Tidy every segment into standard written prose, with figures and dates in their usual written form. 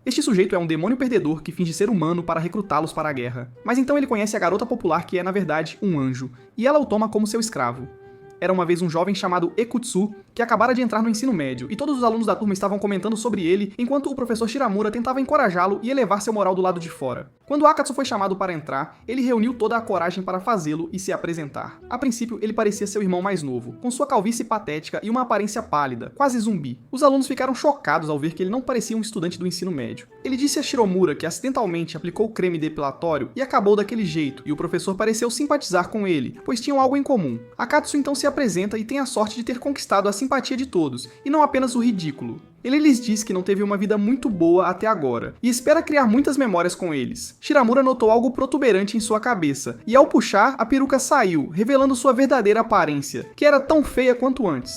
Este sujeito é um demônio perdedor que finge ser humano para recrutá-los para a guerra. Mas então ele conhece a garota popular que é, na verdade, um anjo, e ela o toma como seu escravo. Era uma vez um jovem chamado Ekutsu, que acabara de entrar no ensino médio, e todos os alunos da turma estavam comentando sobre ele, enquanto o professor Shiramura tentava encorajá-lo e elevar seu moral do lado de fora. Quando Akatsu foi chamado para entrar, ele reuniu toda a coragem para fazê-lo e se apresentar. A princípio, ele parecia seu irmão mais novo, com sua calvície patética e uma aparência pálida, quase zumbi. Os alunos ficaram chocados ao ver que ele não parecia um estudante do ensino médio. Ele disse a Shiromura que acidentalmente aplicou creme depilatório e acabou daquele jeito, e o professor pareceu simpatizar com ele, pois tinham algo em comum. Akatsu então se apresenta e tem a sorte de ter conquistado a simpatia de todos, e não apenas o ridículo. Ele lhes diz que não teve uma vida muito boa até agora, e espera criar muitas memórias com eles. Shiramura notou algo protuberante em sua cabeça, e ao puxar, a peruca saiu, revelando sua verdadeira aparência, que era tão feia quanto antes.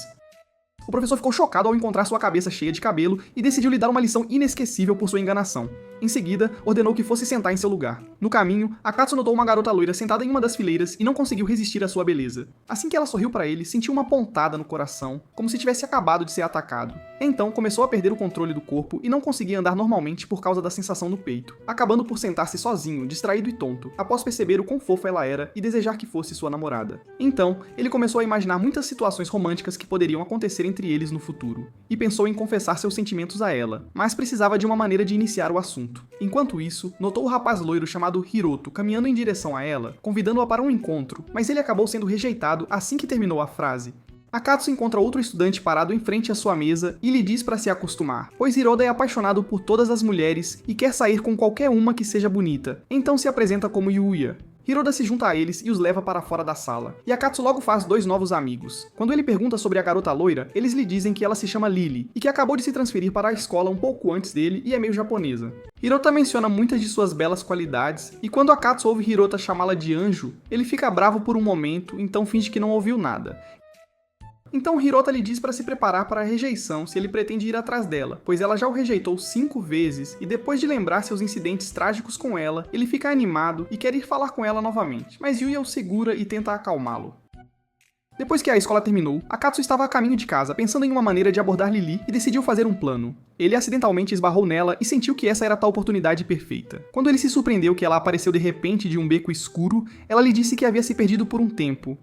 O professor ficou chocado ao encontrar sua cabeça cheia de cabelo e decidiu lhe dar uma lição inesquecível por sua enganação. Em seguida, ordenou que fosse sentar em seu lugar. No caminho, Akatsu notou uma garota loira sentada em uma das fileiras e não conseguiu resistir à sua beleza. Assim que ela sorriu para ele, sentiu uma pontada no coração, como se tivesse acabado de ser atacado. Então, começou a perder o controle do corpo e não conseguia andar normalmente por causa da sensação no peito, acabando por sentar-se sozinho, distraído e tonto, após perceber o quão fofa ela era e desejar que fosse sua namorada. Então, ele começou a imaginar muitas situações românticas que poderiam acontecer entre eles no futuro, e pensou em confessar seus sentimentos a ela, mas precisava de uma maneira de iniciar o assunto. Enquanto isso, notou o rapaz loiro chamado Hiroto caminhando em direção a ela, convidando-a para um encontro, mas ele acabou sendo rejeitado assim que terminou a frase. Akatsu encontra outro estudante parado em frente à sua mesa e lhe diz para se acostumar, pois Hiroda é apaixonado por todas as mulheres e quer sair com qualquer uma que seja bonita, então se apresenta como Yuya. Hiroda se junta a eles e os leva para fora da sala, e Akatsu logo faz 2 novos amigos. Quando ele pergunta sobre a garota loira, eles lhe dizem que ela se chama Lily, e que acabou de se transferir para a escola um pouco antes dele e é meio japonesa. Hirota menciona muitas de suas belas qualidades, e quando Akatsu ouve Hirota chamá-la de anjo, ele fica bravo por um momento, então finge que não ouviu nada. Então Hirota lhe diz para se preparar para a rejeição se ele pretende ir atrás dela, pois ela já o rejeitou 5 vezes e depois de lembrar seus incidentes trágicos com ela, ele fica animado e quer ir falar com ela novamente, mas Yuya o segura e tenta acalmá-lo. Depois que a escola terminou, Akatsu estava a caminho de casa, pensando em uma maneira de abordar Lily e decidiu fazer um plano. Ele acidentalmente esbarrou nela e sentiu que essa era a tal oportunidade perfeita. Quando ele se surpreendeu que ela apareceu de repente de um beco escuro, ela lhe disse que havia se perdido por um tempo.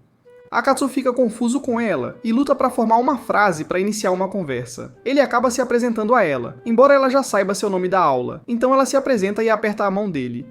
Akatsu fica confuso com ela e luta para formar uma frase para iniciar uma conversa. Ele acaba se apresentando a ela, embora ela já saiba seu nome da aula, então ela se apresenta e aperta a mão dele.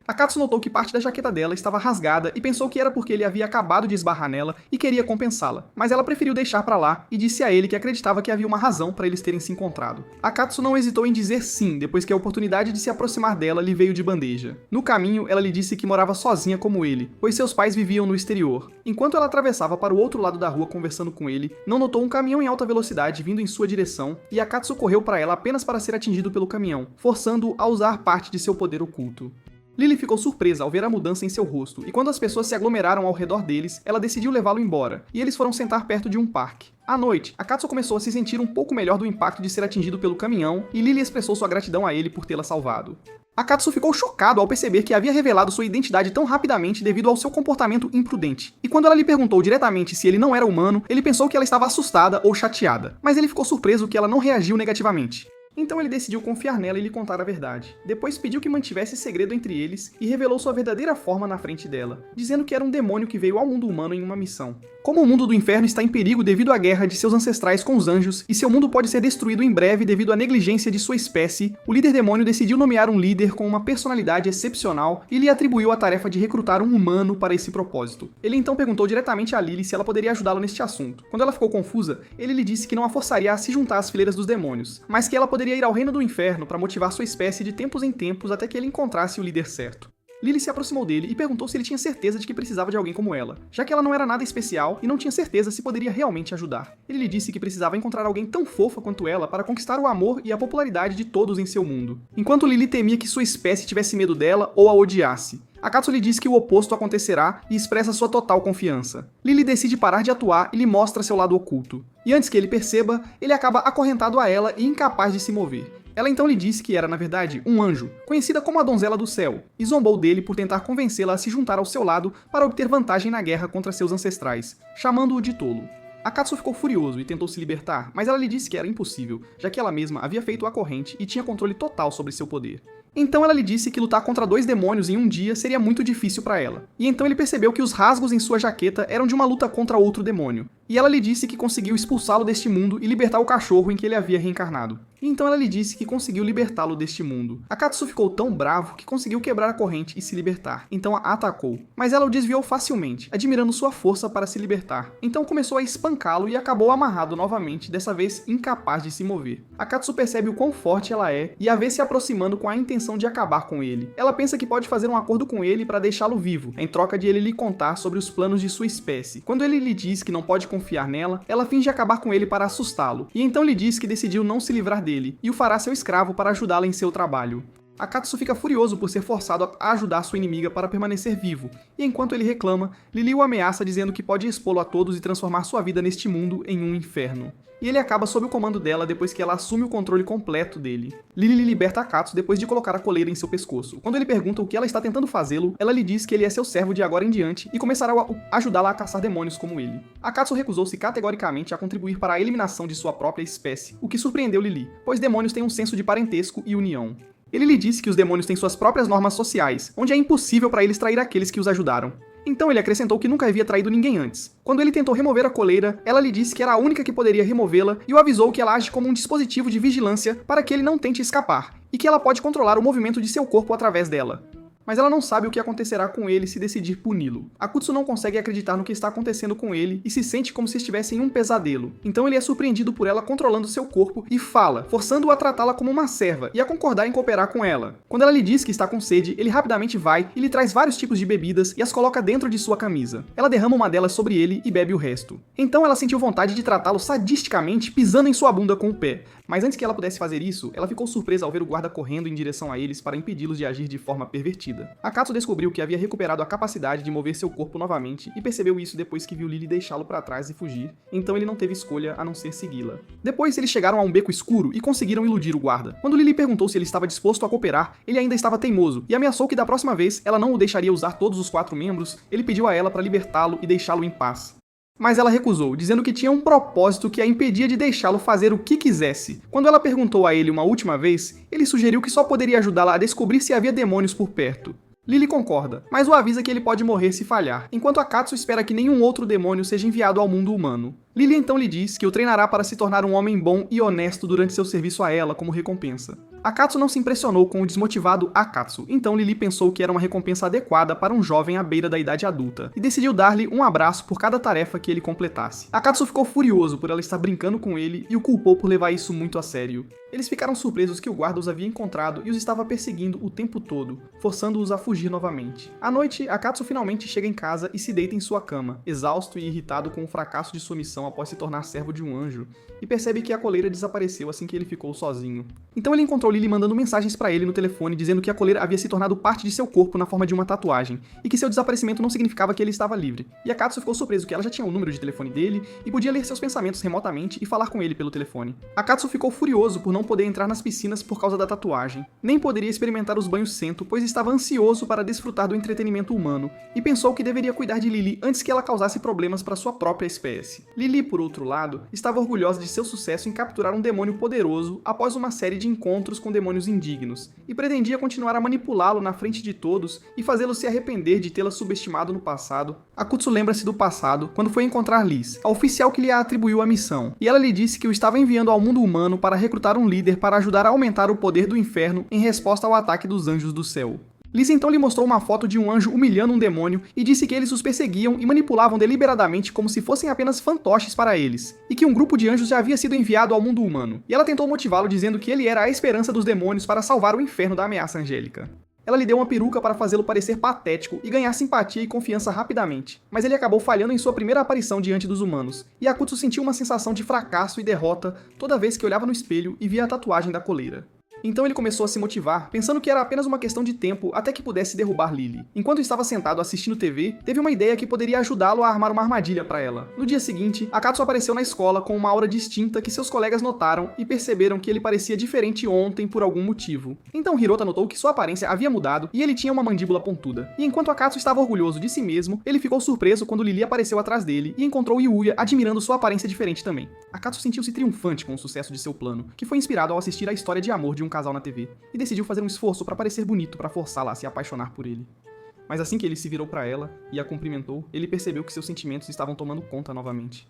Akatsu notou que parte da jaqueta dela estava rasgada e pensou que era porque ele havia acabado de esbarrar nela e queria compensá-la, mas ela preferiu deixar pra lá e disse a ele que acreditava que havia uma razão para eles terem se encontrado. Akatsu não hesitou em dizer sim depois que a oportunidade de se aproximar dela lhe veio de bandeja. No caminho, ela lhe disse que morava sozinha como ele, pois seus pais viviam no exterior. Enquanto ela atravessava para o outro lado da rua conversando com ele, não notou um caminhão em alta velocidade vindo em sua direção e Akatsu correu para ela apenas para ser atingido pelo caminhão, forçando-o a usar parte de seu poder oculto. Lily ficou surpresa ao ver a mudança em seu rosto, e quando as pessoas se aglomeraram ao redor deles, ela decidiu levá-lo embora, e eles foram sentar perto de um parque. À noite, Akatsu começou a se sentir um pouco melhor do impacto de ser atingido pelo caminhão, e Lily expressou sua gratidão a ele por tê-la salvado. Akatsu ficou chocado ao perceber que havia revelado sua identidade tão rapidamente devido ao seu comportamento imprudente. E quando ela lhe perguntou diretamente se ele não era humano, ele pensou que ela estava assustada ou chateada, mas ele ficou surpreso que ela não reagiu negativamente. Então ele decidiu confiar nela e lhe contar a verdade. Depois pediu que mantivesse segredo entre eles e revelou sua verdadeira forma na frente dela, dizendo que era um demônio que veio ao mundo humano em uma missão. Como o mundo do inferno está em perigo devido à guerra de seus ancestrais com os anjos e seu mundo pode ser destruído em breve devido à negligência de sua espécie, o líder demônio decidiu nomear um líder com uma personalidade excepcional e lhe atribuiu a tarefa de recrutar um humano para esse propósito. Ele então perguntou diretamente a Lily se ela poderia ajudá-lo neste assunto. Quando ela ficou confusa, ele lhe disse que não a forçaria a se juntar às fileiras dos demônios, mas que ela poderia ir ao reino do inferno para motivar sua espécie de tempos em tempos até que ele encontrasse o líder certo. Lily se aproximou dele e perguntou se ele tinha certeza de que precisava de alguém como ela, já que ela não era nada especial e não tinha certeza se poderia realmente ajudar. Ele lhe disse que precisava encontrar alguém tão fofa quanto ela para conquistar o amor e a popularidade de todos em seu mundo, enquanto Lily temia que sua espécie tivesse medo dela ou a odiasse. Akatsu lhe diz que o oposto acontecerá e expressa sua total confiança. Lily decide parar de atuar e lhe mostra seu lado oculto. E antes que ele perceba, ele acaba acorrentado a ela e incapaz de se mover. Ela então lhe disse que era, na verdade, um anjo, conhecida como a Donzela do Céu, e zombou dele por tentar convencê-la a se juntar ao seu lado para obter vantagem na guerra contra seus ancestrais, chamando-o de tolo. Akatsuki ficou furioso e tentou se libertar, mas ela lhe disse que era impossível, já que ela mesma havia feito a corrente e tinha controle total sobre seu poder. Então ela lhe disse que lutar contra 2 demônios em um dia seria muito difícil para ela. E então ele percebeu que os rasgos em sua jaqueta eram de uma luta contra outro demônio. E ela lhe disse que conseguiu expulsá-lo deste mundo e libertar o cachorro em que ele havia reencarnado. E então ela lhe disse que conseguiu libertá-lo deste mundo. Akatsuki ficou tão bravo que conseguiu quebrar a corrente e se libertar. Então a atacou. Mas ela o desviou facilmente, admirando sua força para se libertar. Então começou a espancá-lo e acabou amarrado novamente, dessa vez incapaz de se mover. Akatsuki percebe o quão forte ela é e a vê se aproximando com a intenção de acabar com ele. Ela pensa que pode fazer um acordo com ele para deixá-lo vivo, em troca de ele lhe contar sobre os planos de sua espécie. Quando ele lhe diz que não pode confiar nela, ela finge acabar com ele para assustá-lo, e então lhe diz que decidiu não se livrar dele, e o fará seu escravo para ajudá-la em seu trabalho. Akatsuki fica furioso por ser forçado a ajudar sua inimiga para permanecer vivo, e enquanto ele reclama, Lily o ameaça dizendo que pode expô-lo a todos e transformar sua vida neste mundo em um inferno. E ele acaba sob o comando dela depois que ela assume o controle completo dele. Lily liberta Akatsuki depois de colocar a coleira em seu pescoço. Quando ele pergunta o que ela está tentando fazê-lo, ela lhe diz que ele é seu servo de agora em diante e começará a ajudá-la a caçar demônios como ele. Akatsuki recusou-se categoricamente a contribuir para a eliminação de sua própria espécie, o que surpreendeu Lily, pois demônios têm um senso de parentesco e união. Ele lhe disse que os demônios têm suas próprias normas sociais, onde é impossível para eles trair aqueles que os ajudaram. Então ele acrescentou que nunca havia traído ninguém antes. Quando ele tentou remover a coleira, ela lhe disse que era a única que poderia removê-la e o avisou que ela age como um dispositivo de vigilância para que ele não tente escapar, e que ela pode controlar o movimento de seu corpo através dela. Mas ela não sabe o que acontecerá com ele se decidir puni-lo. Akutsu não consegue acreditar no que está acontecendo com ele e se sente como se estivesse em um pesadelo. Então ele é surpreendido por ela controlando seu corpo e fala, forçando-o a tratá-la como uma serva e a concordar em cooperar com ela. Quando ela lhe diz que está com sede, ele rapidamente vai e lhe traz vários tipos de bebidas e as coloca dentro de sua camisa. Ela derrama uma delas sobre ele e bebe o resto. Então ela sentiu vontade de tratá-lo sadisticamente, pisando em sua bunda com o pé. Mas antes que ela pudesse fazer isso, ela ficou surpresa ao ver o guarda correndo em direção a eles para impedi-los de agir de forma pervertida. Akatsuki descobriu que havia recuperado a capacidade de mover seu corpo novamente e percebeu isso depois que viu Lily deixá-lo para trás e fugir, então ele não teve escolha a não ser segui-la. Depois eles chegaram a um beco escuro e conseguiram iludir o guarda. Quando Lily perguntou se ele estava disposto a cooperar, ele ainda estava teimoso e ameaçou que da próxima vez ela não o deixaria usar todos os 4 membros, ele pediu a ela para libertá-lo e deixá-lo em paz. Mas ela recusou, dizendo que tinha um propósito que a impedia de deixá-lo fazer o que quisesse. Quando ela perguntou a ele uma última vez, ele sugeriu que só poderia ajudá-la a descobrir se havia demônios por perto. Lily concorda, mas o avisa que ele pode morrer se falhar, enquanto Akatsuki espera que nenhum outro demônio seja enviado ao mundo humano. Lily então lhe diz que o treinará para se tornar um homem bom e honesto durante seu serviço a ela como recompensa. Akatsuki não se impressionou com o desmotivado Akatsuki, então Lily pensou que era uma recompensa adequada para um jovem à beira da idade adulta, e decidiu dar-lhe um abraço por cada tarefa que ele completasse. Akatsuki ficou furioso por ela estar brincando com ele e o culpou por levar isso muito a sério. Eles ficaram surpresos que o guarda os havia encontrado e os estava perseguindo o tempo todo, forçando-os a fugir novamente. À noite, Akatsuki finalmente chega em casa e se deita em sua cama, exausto e irritado com o fracasso de sua missão após se tornar servo de um anjo, e percebe que a coleira desapareceu assim que ele ficou sozinho. Então ele encontrou Lily mandando mensagens para ele no telefone dizendo que a coleira havia se tornado parte de seu corpo na forma de uma tatuagem, e que seu desaparecimento não significava que ele estava livre. E Akatsuki ficou surpreso que ela já tinha o número de telefone dele e podia ler seus pensamentos remotamente e falar com ele pelo telefone. Akatsuki ficou furioso por não poder entrar nas piscinas por causa da tatuagem, nem poderia experimentar os banhos sento, pois estava ansioso para desfrutar do entretenimento humano, e pensou que deveria cuidar de Lily antes que ela causasse problemas para sua própria espécie. Lily, por outro lado, estava orgulhosa de seu sucesso em capturar um demônio poderoso após uma série de encontros com demônios indignos, e pretendia continuar a manipulá-lo na frente de todos e fazê-lo se arrepender de tê-la subestimado no passado. Akutsu lembra-se do passado, quando foi encontrar Liz, a oficial que lhe atribuiu a missão, e ela lhe disse que o estava enviando ao mundo humano para recrutar um líder para ajudar a aumentar o poder do inferno em resposta ao ataque dos anjos do céu. Liz então lhe mostrou uma foto de um anjo humilhando um demônio e disse que eles os perseguiam e manipulavam deliberadamente como se fossem apenas fantoches para eles, e que um grupo de anjos já havia sido enviado ao mundo humano. E ela tentou motivá-lo dizendo que ele era a esperança dos demônios para salvar o inferno da ameaça angélica. Ela lhe deu uma peruca para fazê-lo parecer patético e ganhar simpatia e confiança rapidamente, mas ele acabou falhando em sua primeira aparição diante dos humanos, e Akutsu sentiu uma sensação de fracasso e derrota toda vez que olhava no espelho e via a tatuagem da coleira. Então ele começou a se motivar, pensando que era apenas uma questão de tempo até que pudesse derrubar Lily. Enquanto estava sentado assistindo TV, teve uma ideia que poderia ajudá-lo a armar uma armadilha para ela. No dia seguinte, Akatsuki apareceu na escola com uma aura distinta que seus colegas notaram e perceberam que ele parecia diferente ontem por algum motivo. Então Hirota notou que sua aparência havia mudado e ele tinha uma mandíbula pontuda. E enquanto Akatsuki estava orgulhoso de si mesmo, ele ficou surpreso quando Lily apareceu atrás dele e encontrou Yuya admirando sua aparência diferente também. Akatsuki sentiu-se triunfante com o sucesso de seu plano, que foi inspirado ao assistir a história de amor de um casal na TV, e decidiu fazer um esforço para parecer bonito para forçá-la a se apaixonar por ele. Mas assim que ele se virou para ela e a cumprimentou, ele percebeu que seus sentimentos estavam tomando conta novamente.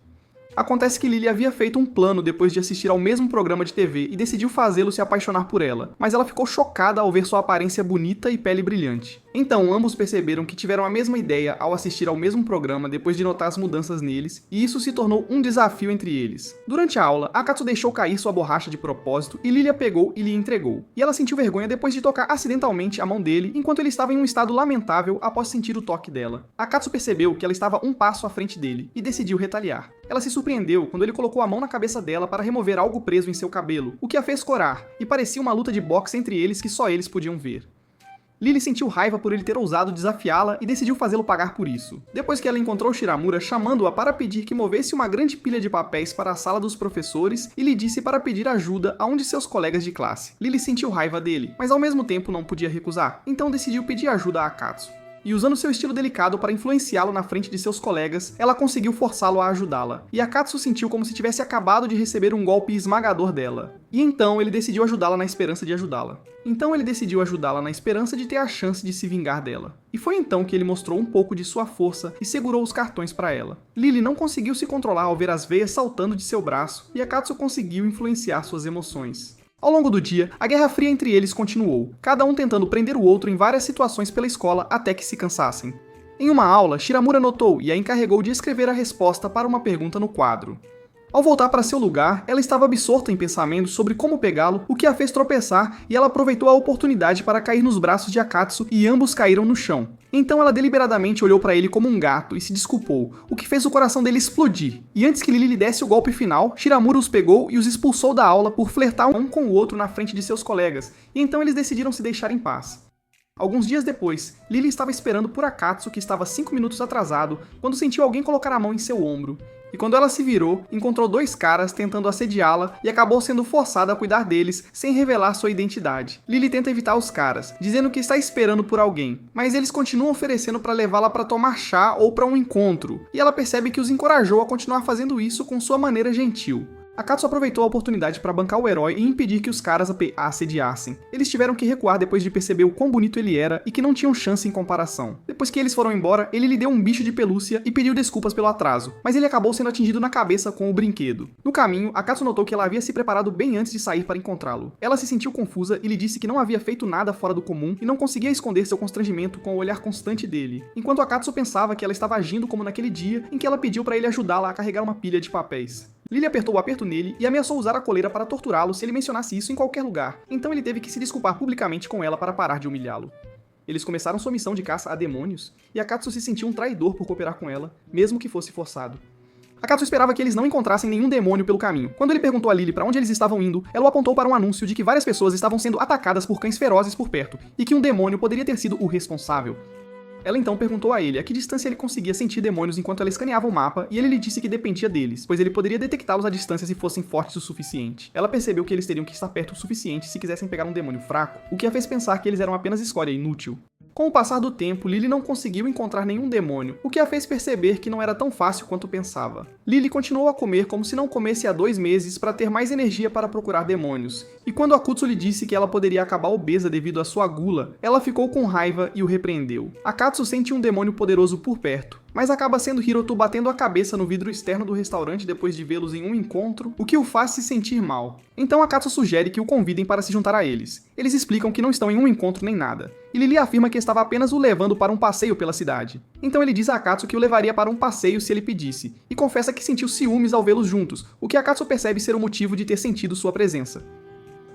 Acontece que Lily havia feito um plano depois de assistir ao mesmo programa de TV e decidiu fazê-lo se apaixonar por ela, mas ela ficou chocada ao ver sua aparência bonita e pele brilhante. Então ambos perceberam que tiveram a mesma ideia ao assistir ao mesmo programa depois de notar as mudanças neles, e isso se tornou um desafio entre eles. Durante a aula, Akatsuki deixou cair sua borracha de propósito e Lily a pegou e lhe entregou. E ela sentiu vergonha depois de tocar acidentalmente a mão dele enquanto ele estava em um estado lamentável após sentir o toque dela. Akatsuki percebeu que ela estava um passo à frente dele e decidiu retaliar. Ela se surpreendeu quando ele colocou a mão na cabeça dela para remover algo preso em seu cabelo, o que a fez corar, e parecia uma luta de boxe entre eles que só eles podiam ver. Lily sentiu raiva por ele ter ousado desafiá-la e decidiu fazê-lo pagar por isso. Depois que ela encontrou Shiramura chamando-a para pedir que movesse uma grande pilha de papéis para a sala dos professores e lhe disse para pedir ajuda a um de seus colegas de classe. Lily sentiu raiva dele, mas ao mesmo tempo não podia recusar, então decidiu pedir ajuda a Akatsuki. E usando seu estilo delicado para influenciá-lo na frente de seus colegas, ela conseguiu forçá-lo a ajudá-la. E Akatsuki sentiu como se tivesse acabado de receber um golpe esmagador dela. E então ele decidiu ajudá-la na esperança de ter a chance de se vingar dela. E foi então que ele mostrou um pouco de sua força e segurou os cartões para ela. Lily não conseguiu se controlar ao ver as veias saltando de seu braço, e Akatsuki conseguiu influenciar suas emoções. Ao longo do dia, a Guerra Fria entre eles continuou, cada um tentando prender o outro em várias situações pela escola até que se cansassem. Em uma aula, Shiramura notou e a encarregou de escrever a resposta para uma pergunta no quadro. Ao voltar para seu lugar, ela estava absorta em pensamentos sobre como pegá-lo, o que a fez tropeçar, e ela aproveitou a oportunidade para cair nos braços de Akatsuki e ambos caíram no chão. Então ela deliberadamente olhou para ele como um gato e se desculpou, o que fez o coração dele explodir. E antes que Lily lhe desse o golpe final, Shiramura os pegou e os expulsou da aula por flertar um com o outro na frente de seus colegas, e então eles decidiram se deixar em paz. Alguns dias depois, Lily estava esperando por Akatsuki, que estava 5 minutos atrasado, quando sentiu alguém colocar a mão em seu ombro. E quando ela se virou, encontrou 2 caras tentando assediá-la e acabou sendo forçada a cuidar deles sem revelar sua identidade. Lily tenta evitar os caras, dizendo que está esperando por alguém, mas eles continuam oferecendo para levá-la para tomar chá ou para um encontro, e ela percebe que os encorajou a continuar fazendo isso com sua maneira gentil. Akatsuki aproveitou a oportunidade para bancar o herói e impedir que os caras a assediassem. Eles tiveram que recuar depois de perceber o quão bonito ele era e que não tinham chance em comparação. Depois que eles foram embora, ele lhe deu um bicho de pelúcia e pediu desculpas pelo atraso, mas ele acabou sendo atingido na cabeça com o brinquedo. No caminho, Akatsuki notou que ela havia se preparado bem antes de sair para encontrá-lo. Ela se sentiu confusa e lhe disse que não havia feito nada fora do comum e não conseguia esconder seu constrangimento com o olhar constante dele, enquanto Akatsuki pensava que ela estava agindo como naquele dia em que ela pediu para ele ajudá-la a carregar uma pilha de papéis. Lily apertou o aperto nele e ameaçou usar a coleira para torturá-lo se ele mencionasse isso em qualquer lugar, então ele teve que se desculpar publicamente com ela para parar de humilhá-lo. Eles começaram sua missão de caça a demônios, e Akatsuki se sentiu um traidor por cooperar com ela, mesmo que fosse forçado. Akatsuki esperava que eles não encontrassem nenhum demônio pelo caminho. Quando ele perguntou a Lily para onde eles estavam indo, ela o apontou para um anúncio de que várias pessoas estavam sendo atacadas por cães ferozes por perto, e que um demônio poderia ter sido o responsável. Ela então perguntou a ele a que distância ele conseguia sentir demônios enquanto ela escaneava o mapa, e ele lhe disse que dependia deles, pois ele poderia detectá-los à distância se fossem fortes o suficiente. Ela percebeu que eles teriam que estar perto o suficiente se quisessem pegar um demônio fraco, o que a fez pensar que eles eram apenas escória inútil. Com o passar do tempo, Lily não conseguiu encontrar nenhum demônio, o que a fez perceber que não era tão fácil quanto pensava. Lily continuou a comer como se não comesse há 2 meses para ter mais energia para procurar demônios, e quando Akutsu lhe disse que ela poderia acabar obesa devido à sua gula, ela ficou com raiva e o repreendeu. Akatsuki sente um demônio poderoso por perto, mas acaba sendo Hiroto batendo a cabeça no vidro externo do restaurante depois de vê-los em um encontro, o que o faz se sentir mal. Então Akatsuki sugere que o convidem para se juntar a eles. Eles explicam que não estão em um encontro nem nada, e Lily afirma que estava apenas o levando para um passeio pela cidade. Então ele diz a Akatsuki que o levaria para um passeio se ele pedisse, e confessa que sentiu ciúmes ao vê-los juntos, o que Akatsuki percebe ser o motivo de ter sentido sua presença.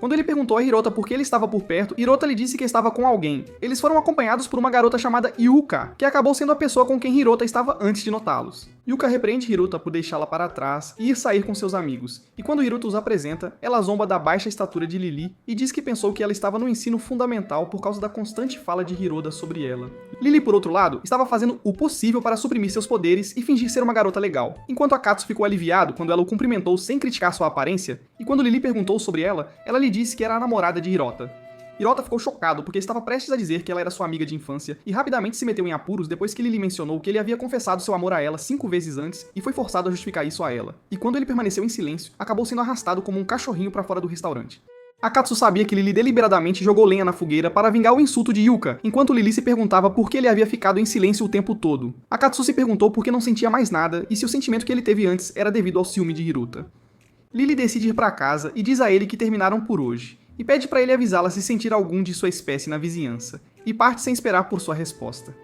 Quando ele perguntou a Hirota por que ele estava por perto, Hirota lhe disse que estava com alguém. Eles foram acompanhados por uma garota chamada Yuka, que acabou sendo a pessoa com quem Hirota estava antes de notá-los. Yuka repreende Hiruta por deixá-la para trás e ir sair com seus amigos, e quando Hiruta os apresenta, ela zomba da baixa estatura de Lily e diz que pensou que ela estava no ensino fundamental por causa da constante fala de Hiroda sobre ela. Lily, por outro lado, estava fazendo o possível para suprimir seus poderes e fingir ser uma garota legal, enquanto Akatsuki ficou aliviado quando ela o cumprimentou sem criticar sua aparência, e quando Lily perguntou sobre ela lhe disse que era a namorada de Hirota. Hirota ficou chocado porque estava prestes a dizer que ela era sua amiga de infância e rapidamente se meteu em apuros depois que Lily mencionou que ele havia confessado seu amor a ela 5 vezes antes e foi forçado a justificar isso a ela. E quando ele permaneceu em silêncio, acabou sendo arrastado como um cachorrinho para fora do restaurante. Akatsuki sabia que Lily deliberadamente jogou lenha na fogueira para vingar o insulto de Yuka, enquanto Lily se perguntava por que ele havia ficado em silêncio o tempo todo. Akatsuki se perguntou por que não sentia mais nada e se o sentimento que ele teve antes era devido ao ciúme de Hiruta. Lily decide ir para casa e diz a ele que terminaram por hoje, e pede para ele avisá-la se sentir algum de sua espécie na vizinhança, e parte sem esperar por sua resposta.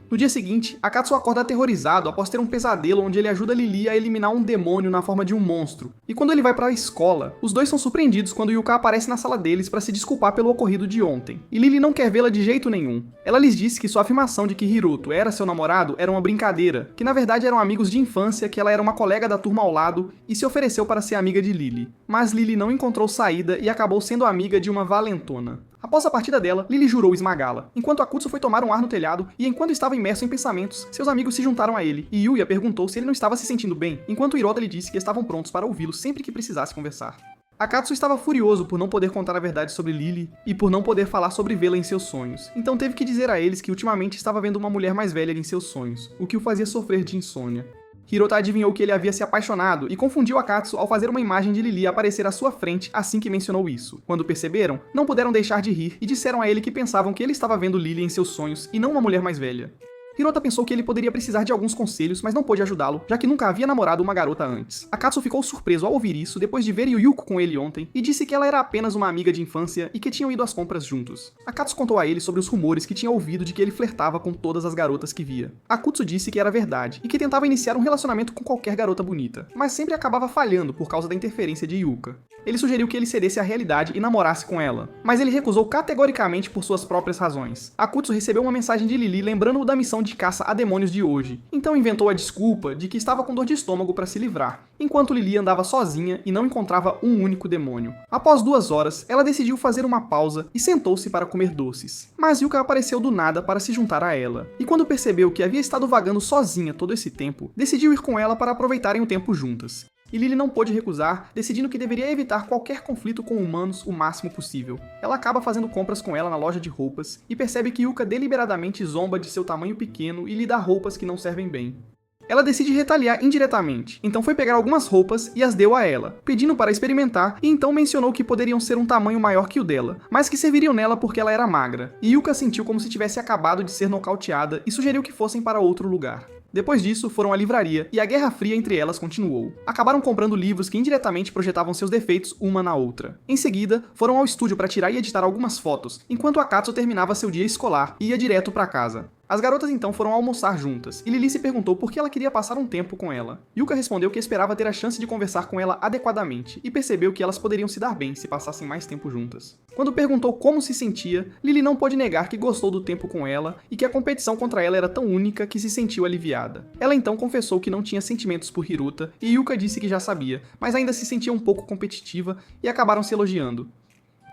No dia seguinte, Akatsuki acorda aterrorizado após ter um pesadelo onde ele ajuda Lily a eliminar um demônio na forma de um monstro, e quando ele vai para a escola, os dois são surpreendidos quando Yuka aparece na sala deles para se desculpar pelo ocorrido de ontem, e Lily não quer vê-la de jeito nenhum. Ela lhes disse que sua afirmação de que Hiruto era seu namorado era uma brincadeira, que na verdade eram amigos de infância, que ela era uma colega da turma ao lado e se ofereceu para ser amiga de Lily. Mas Lily não encontrou saída e acabou sendo amiga de uma valentona. Após a partida dela, Lily jurou esmagá-la, enquanto Akutsu foi tomar um ar no telhado e enquanto estava imerso em pensamentos, seus amigos se juntaram a ele, e Yuya perguntou se ele não estava se sentindo bem, enquanto Hirota lhe disse que estavam prontos para ouvi-lo sempre que precisasse conversar. Akatsuki estava furioso por não poder contar a verdade sobre Lily e por não poder falar sobre vê-la em seus sonhos, então teve que dizer a eles que ultimamente estava vendo uma mulher mais velha em seus sonhos, o que o fazia sofrer de insônia. Hirota adivinhou que ele havia se apaixonado e confundiu Akatsuki ao fazer uma imagem de Lily aparecer à sua frente assim que mencionou isso. Quando perceberam, não puderam deixar de rir e disseram a ele que pensavam que ele estava vendo Lily em seus sonhos e não uma mulher mais velha. Hirota pensou que ele poderia precisar de alguns conselhos, mas não pôde ajudá-lo, já que nunca havia namorado uma garota antes. Akatsuki ficou surpreso ao ouvir isso depois de ver Yuyuko com ele ontem e disse que ela era apenas uma amiga de infância e que tinham ido às compras juntos. Akatsuki contou a ele sobre os rumores que tinha ouvido de que ele flertava com todas as garotas que via. Akutsu disse que era verdade e que tentava iniciar um relacionamento com qualquer garota bonita, mas sempre acabava falhando por causa da interferência de Yuka. Ele sugeriu que ele cedesse à realidade e namorasse com ela, mas ele recusou categoricamente por suas próprias razões. Akutsu recebeu uma mensagem de Lily lembrando-o da missão de caça a demônios de hoje, então inventou a desculpa de que estava com dor de estômago para se livrar, enquanto Lily andava sozinha e não encontrava um único demônio. Após 2 horas, ela decidiu fazer uma pausa e sentou-se para comer doces, mas Yuka apareceu do nada para se juntar a ela, e quando percebeu que havia estado vagando sozinha todo esse tempo, decidiu ir com ela para aproveitarem o tempo juntas. E Lily não pôde recusar, decidindo que deveria evitar qualquer conflito com humanos o máximo possível. Ela acaba fazendo compras com ela na loja de roupas e percebe que Yuka deliberadamente zomba de seu tamanho pequeno e lhe dá roupas que não servem bem. Ela decide retaliar indiretamente, então foi pegar algumas roupas e as deu a ela, pedindo para experimentar e então mencionou que poderiam ser um tamanho maior que o dela, mas que serviriam nela porque ela era magra, e Yuka sentiu como se tivesse acabado de ser nocauteada e sugeriu que fossem para outro lugar. Depois disso, foram à livraria e a Guerra Fria entre elas continuou. Acabaram comprando livros que indiretamente projetavam seus defeitos uma na outra. Em seguida, foram ao estúdio para tirar e editar algumas fotos, enquanto Akatsuki terminava seu dia escolar e ia direto para casa. As garotas então foram almoçar juntas, e Lily se perguntou por que ela queria passar um tempo com ela. Yuka respondeu que esperava ter a chance de conversar com ela adequadamente, e percebeu que elas poderiam se dar bem se passassem mais tempo juntas. Quando perguntou como se sentia, Lily não pôde negar que gostou do tempo com ela, e que a competição contra ela era tão única que se sentiu aliviada. Ela então confessou que não tinha sentimentos por Hiruta, e Yuka disse que já sabia, mas ainda se sentia um pouco competitiva, e acabaram se elogiando.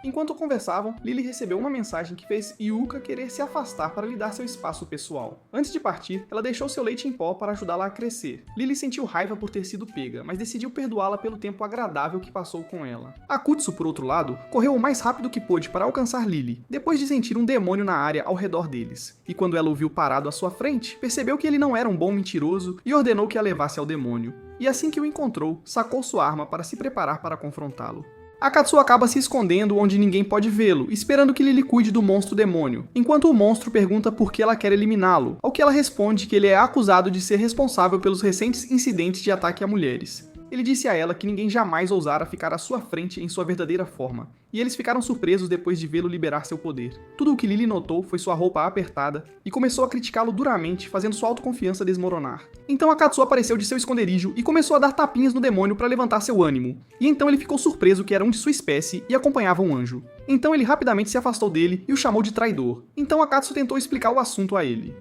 Enquanto conversavam, Lily recebeu uma mensagem que fez Yuka querer se afastar para lhe dar seu espaço pessoal. Antes de partir, ela deixou seu leite em pó para ajudá-la a crescer. Lily sentiu raiva por ter sido pega, mas decidiu perdoá-la pelo tempo agradável que passou com ela. Akutsu, por outro lado, correu o mais rápido que pôde para alcançar Lily, depois de sentir um demônio na área ao redor deles. E quando ela o viu parado à sua frente, percebeu que ele não era um bom mentiroso e ordenou que a levasse ao demônio. E assim que o encontrou, sacou sua arma para se preparar para confrontá-lo. Akatsuki acaba se escondendo onde ninguém pode vê-lo, esperando que Lily cuide do monstro demônio, enquanto o monstro pergunta por que ela quer eliminá-lo, ao que ela responde que ele é acusado de ser responsável pelos recentes incidentes de ataque a mulheres. Ele disse a ela que ninguém jamais ousara ficar à sua frente em sua verdadeira forma, e eles ficaram surpresos depois de vê-lo liberar seu poder. Tudo o que Lily notou foi sua roupa apertada e começou a criticá-lo duramente, fazendo sua autoconfiança desmoronar. Então Akatsuki apareceu de seu esconderijo e começou a dar tapinhas no demônio para levantar seu ânimo, e então ele ficou surpreso que era um de sua espécie e acompanhava um anjo. Então ele rapidamente se afastou dele e o chamou de traidor. Então Akatsuki tentou explicar o assunto a ele.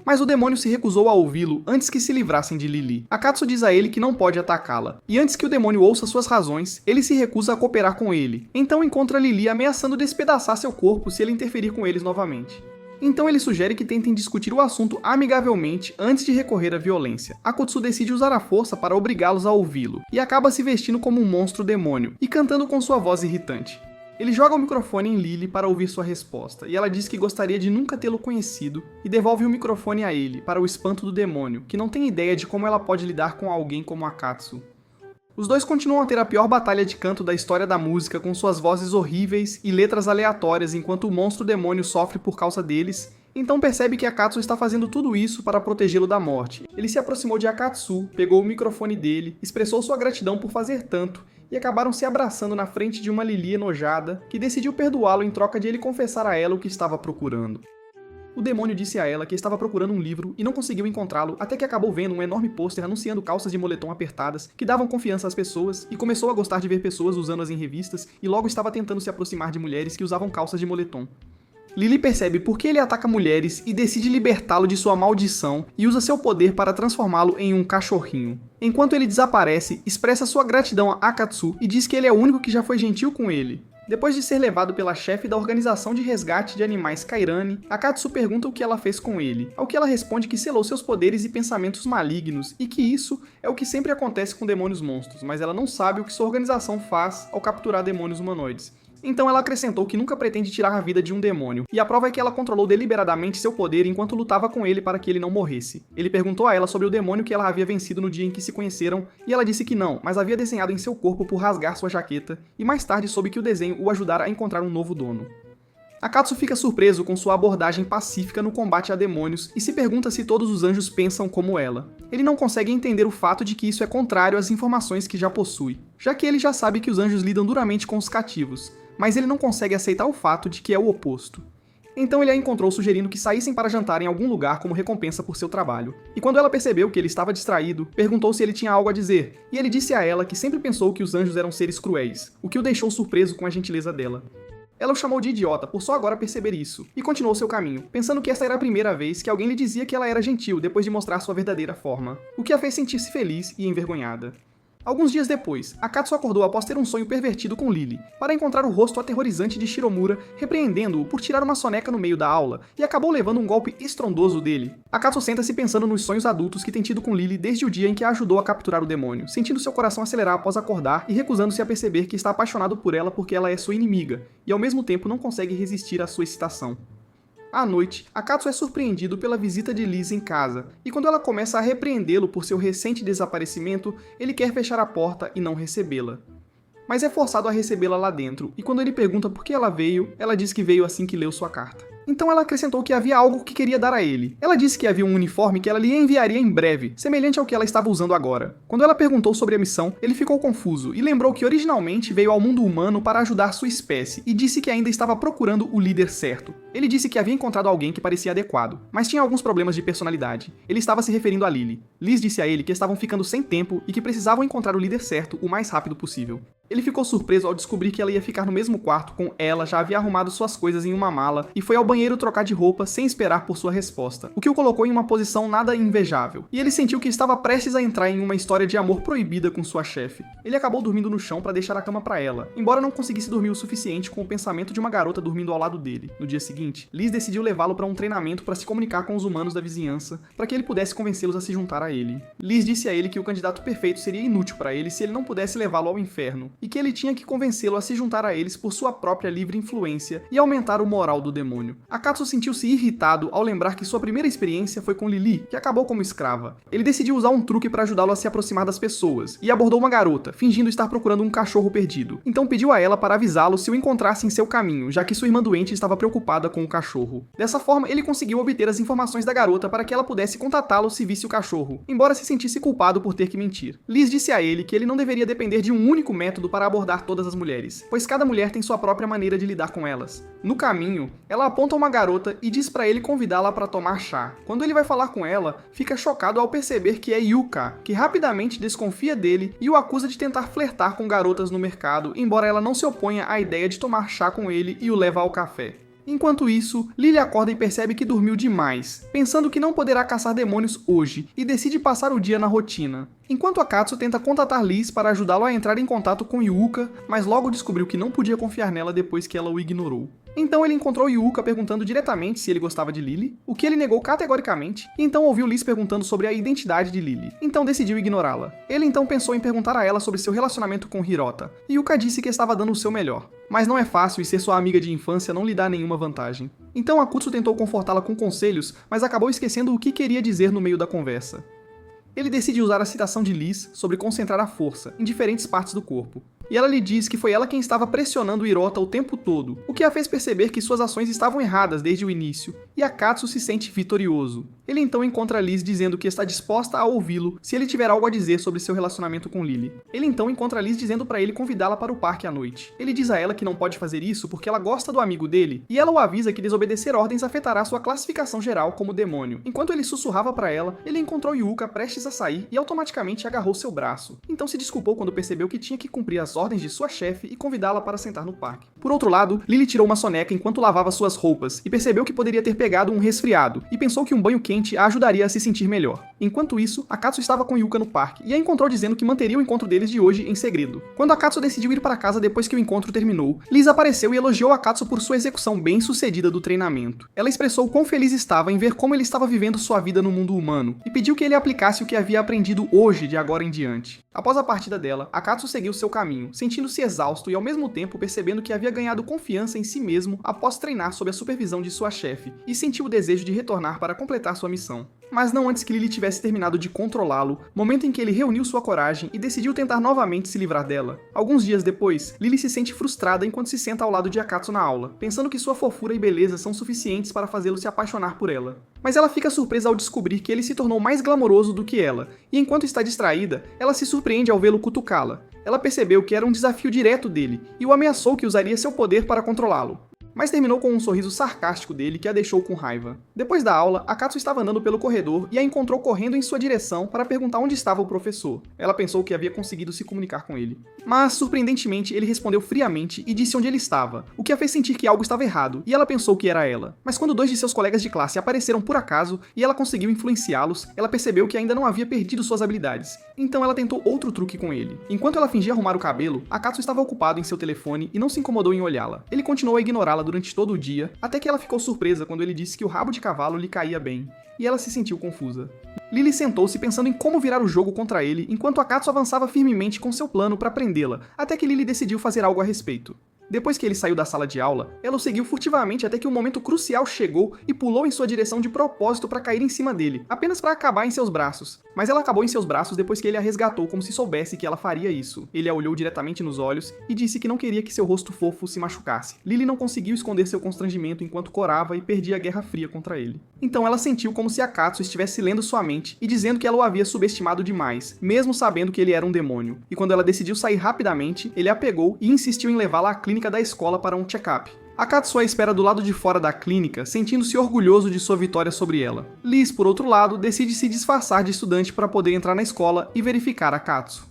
mas o demônio se recusou a ouvi-lo antes que se livrassem de Lily. Akatsu diz a ele que não pode atacá-la, e antes que o demônio ouça suas razões, ele se recusa a cooperar com ele. Então encontra Lily ameaçando despedaçar seu corpo se ele interferir com eles novamente. Então ele sugere que tentem discutir o assunto amigavelmente antes de recorrer à violência. Akutsu decide usar a força para obrigá-los a ouvi-lo, e acaba se vestindo como um monstro demônio, e cantando com sua voz irritante. Ele joga o microfone em Lily para ouvir sua resposta, e ela diz que gostaria de nunca tê-lo conhecido, e devolve o microfone a ele, para o espanto do demônio, que não tem ideia de como ela pode lidar com alguém como Akatsu. Os dois continuam a ter a pior batalha de canto da história da música, com suas vozes horríveis e letras aleatórias enquanto o monstro demônio sofre por causa deles, então percebe que Akatsu está fazendo tudo isso para protegê-lo da morte. Ele se aproximou de Akatsu, pegou o microfone dele, expressou sua gratidão por fazer tanto, e acabaram se abraçando na frente de uma Lily enojada, que decidiu perdoá-lo em troca de ele confessar a ela o que estava procurando. O demônio disse a ela que estava procurando um livro e não conseguiu encontrá-lo até que acabou vendo um enorme pôster anunciando calças de moletom apertadas que davam confiança às pessoas e começou a gostar de ver pessoas usando-as em revistas e logo estava tentando se aproximar de mulheres que usavam calças de moletom. Lily percebe por que ele ataca mulheres e decide libertá-lo de sua maldição e usa seu poder para transformá-lo em um cachorrinho. Enquanto ele desaparece, expressa sua gratidão a Akatsu e diz que ele é o único que já foi gentil com ele. Depois de ser levado pela chefe da organização de resgate de animais Kairane, Akatsu pergunta o que ela fez com ele, ao que ela responde que selou seus poderes e pensamentos malignos e que isso é o que sempre acontece com demônios monstros, mas ela não sabe o que sua organização faz ao capturar demônios humanoides. Então ela acrescentou que nunca pretende tirar a vida de um demônio, e a prova é que ela controlou deliberadamente seu poder enquanto lutava com ele para que ele não morresse. Ele perguntou a ela sobre o demônio que ela havia vencido no dia em que se conheceram, e ela disse que não, mas havia desenhado em seu corpo por rasgar sua jaqueta, e mais tarde soube que o desenho o ajudara a encontrar um novo dono. Akatsu fica surpreso com sua abordagem pacífica no combate a demônios e se pergunta se todos os anjos pensam como ela. Ele não consegue entender o fato de que isso é contrário às informações que já possui, já que ele já sabe que os anjos lidam duramente com os cativos, mas ele não consegue aceitar o fato de que é o oposto. Então ele a encontrou sugerindo que saíssem para jantar em algum lugar como recompensa por seu trabalho. E quando ela percebeu que ele estava distraído, perguntou se ele tinha algo a dizer, e ele disse a ela que sempre pensou que os anjos eram seres cruéis, o que o deixou surpreso com a gentileza dela. Ela o chamou de idiota por só agora perceber isso, e continuou seu caminho, pensando que esta era a primeira vez que alguém lhe dizia que ela era gentil depois de mostrar sua verdadeira forma, o que a fez sentir-se feliz e envergonhada. Alguns dias depois, Akatsu acordou após ter um sonho pervertido com Lily, para encontrar o rosto aterrorizante de Shiromura, repreendendo-o por tirar uma soneca no meio da aula, e acabou levando um golpe estrondoso dele. Akatsu senta-se pensando nos sonhos adultos que tem tido com Lily desde o dia em que a ajudou a capturar o demônio, sentindo seu coração acelerar após acordar e recusando-se a perceber que está apaixonado por ela porque ela é sua inimiga, e ao mesmo tempo não consegue resistir à sua excitação. À noite, Akatsu é surpreendido pela visita de Liz em casa, e quando ela começa a repreendê-lo por seu recente desaparecimento, ele quer fechar a porta e não recebê-la. Mas é forçado a recebê-la lá dentro, e quando ele pergunta por que ela veio, ela diz que veio assim que leu sua carta. Então ela acrescentou que havia algo que queria dar a ele. Ela disse que havia um uniforme que ela lhe enviaria em breve, semelhante ao que ela estava usando agora. Quando ela perguntou sobre a missão, ele ficou confuso e lembrou que originalmente veio ao mundo humano para ajudar sua espécie e disse que ainda estava procurando o líder certo. Ele disse que havia encontrado alguém que parecia adequado, mas tinha alguns problemas de personalidade. Ele estava se referindo a Lily. Liz disse a ele que estavam ficando sem tempo e que precisavam encontrar o líder certo o mais rápido possível. Ele ficou surpreso ao descobrir que ela ia ficar no mesmo quarto com ela, já havia arrumado suas coisas em uma mala e foi ao banheiro trocar de roupa sem esperar por sua resposta, o que o colocou em uma posição nada invejável. E ele sentiu que estava prestes a entrar em uma história de amor proibida com sua chefe. Ele acabou dormindo no chão para deixar a cama para ela, embora não conseguisse dormir o suficiente com o pensamento de uma garota dormindo ao lado dele. No dia seguinte, Liz decidiu levá-lo para um treinamento para se comunicar com os humanos da vizinhança, para que ele pudesse convencê-los a se juntar a ele. Liz disse a ele que o candidato perfeito seria inútil para ele se ele não pudesse levá-lo ao inferno, e que ele tinha que convencê-lo a se juntar a eles por sua própria livre influência e aumentar o moral do demônio. Akatsu sentiu-se irritado ao lembrar que sua primeira experiência foi com Lily, que acabou como escrava. Ele decidiu usar um truque para ajudá-lo a se aproximar das pessoas, e abordou uma garota, fingindo estar procurando um cachorro perdido. Então pediu a ela para avisá-lo se o encontrasse em seu caminho, já que sua irmã doente estava preocupada com o cachorro. Dessa forma, ele conseguiu obter as informações da garota para que ela pudesse contatá-lo se visse o cachorro, embora se sentisse culpado por ter que mentir. Liz disse a ele que ele não deveria depender de um único método para abordar todas as mulheres, pois cada mulher tem sua própria maneira de lidar com elas. No caminho, ela aponta uma garota e diz para ele convidá-la para tomar chá. Quando ele vai falar com ela, fica chocado ao perceber que é Yuka, que rapidamente desconfia dele e o acusa de tentar flertar com garotas no mercado, embora ela não se oponha à ideia de tomar chá com ele e o leva ao café. Enquanto isso, Lily acorda e percebe que dormiu demais, pensando que não poderá caçar demônios hoje, e decide passar o dia na rotina. Enquanto Akatsuki tenta contatar Liz para ajudá-lo a entrar em contato com Yuuka, mas logo descobriu que não podia confiar nela depois que ela o ignorou. Então ele encontrou Yuuka perguntando diretamente se ele gostava de Lily, o que ele negou categoricamente, e então ouviu Liz perguntando sobre a identidade de Lily, então decidiu ignorá-la. Ele então pensou em perguntar a ela sobre seu relacionamento com Hirota, e Yuuka disse que estava dando o seu melhor. Mas não é fácil e ser sua amiga de infância não lhe dá nenhuma vantagem. Então Akutsu tentou confortá-la com conselhos, mas acabou esquecendo o que queria dizer no meio da conversa. Ele decide usar a citação de Liz sobre concentrar a força em diferentes partes do corpo. E ela lhe diz que foi ela quem estava pressionando Hirota o tempo todo, o que a fez perceber que suas ações estavam erradas desde o início, e Akatsuki se sente vitorioso. Ele então encontra Liz dizendo que está disposta a ouvi-lo se ele tiver algo a dizer sobre seu relacionamento com Lily. Ele então encontra Liz dizendo para ele convidá-la para o parque à noite. Ele diz a ela que não pode fazer isso porque ela gosta do amigo dele, e ela o avisa que desobedecer ordens afetará sua classificação geral como demônio. Enquanto ele sussurrava para ela, ele encontrou Yuuka prestes a sair e automaticamente agarrou seu braço. Então se desculpou quando percebeu que tinha que cumprir as ordens de sua chefe e convidá-la para sentar no parque. Por outro lado, Lily tirou uma soneca enquanto lavava suas roupas e percebeu que poderia ter pegado um resfriado, e pensou que um banho quente a ajudaria a se sentir melhor. Enquanto isso, Akatsuki estava com Yuuka no parque e a encontrou dizendo que manteria o encontro deles de hoje em segredo. Quando Akatsuki decidiu ir para casa depois que o encontro terminou, Liz apareceu e elogiou Akatsuki por sua execução bem-sucedida do treinamento. Ela expressou quão feliz estava em ver como ele estava vivendo sua vida no mundo humano e pediu que ele aplicasse o que havia aprendido hoje de agora em diante. Após a partida dela, Akatsuki seguiu seu caminho, sentindo-se exausto e ao mesmo tempo percebendo que havia ganhado confiança em si mesmo após treinar sob a supervisão de sua chefe, e sentiu o desejo de retornar para completar sua missão. Mas não antes que Lily tivesse terminado de controlá-lo, momento em que ele reuniu sua coragem e decidiu tentar novamente se livrar dela. Alguns dias depois, Lily se sente frustrada enquanto se senta ao lado de Akatsuki na aula, pensando que sua fofura e beleza são suficientes para fazê-lo se apaixonar por ela. Mas ela fica surpresa ao descobrir que ele se tornou mais glamouroso do que ela, e enquanto está distraída, ela se surpreende ao vê-lo cutucá-la. Ela percebeu que era um desafio direto dele, e o ameaçou que usaria seu poder para controlá-lo. Mas terminou com um sorriso sarcástico dele que a deixou com raiva. Depois da aula, Akatsuki estava andando pelo corredor e a encontrou correndo em sua direção para perguntar onde estava o professor. Ela pensou que havia conseguido se comunicar com ele. Mas, surpreendentemente, ele respondeu friamente e disse onde ele estava, o que a fez sentir que algo estava errado, e ela pensou que era ela. Mas quando dois de seus colegas de classe apareceram por acaso e ela conseguiu influenciá-los, ela percebeu que ainda não havia perdido suas habilidades. Então ela tentou outro truque com ele. Enquanto ela fingia arrumar o cabelo, Akatsuki estava ocupado em seu telefone e não se incomodou em olhá-la. Ele continuou a ignorá-la durante todo o dia, até que ela ficou surpresa quando ele disse que o rabo de cavalo lhe caía bem, e ela se sentiu confusa. Lily sentou-se pensando em como virar o jogo contra ele, enquanto Akatsuki avançava firmemente com seu plano para prendê-la, até que Lily decidiu fazer algo a respeito. Depois que ele saiu da sala de aula, ela o seguiu furtivamente até que um momento crucial chegou e pulou em sua direção de propósito para cair em cima dele, apenas para acabar em seus braços. Mas ela acabou em seus braços depois que ele a resgatou como se soubesse que ela faria isso. Ele a olhou diretamente nos olhos e disse que não queria que seu rosto fofo se machucasse. Lily não conseguiu esconder seu constrangimento enquanto corava e perdia a guerra fria contra ele. Então ela sentiu como se Akatsuki estivesse lendo sua mente e dizendo que ela o havia subestimado demais, mesmo sabendo que ele era um demônio. E quando ela decidiu sair rapidamente, ele a pegou e insistiu em levá-la à clínica da escola para um check-up. Akatsuki a espera do lado de fora da clínica, sentindo-se orgulhoso de sua vitória sobre ela. Liz, por outro lado, decide se disfarçar de estudante para poder entrar na escola e verificar Akatsuki.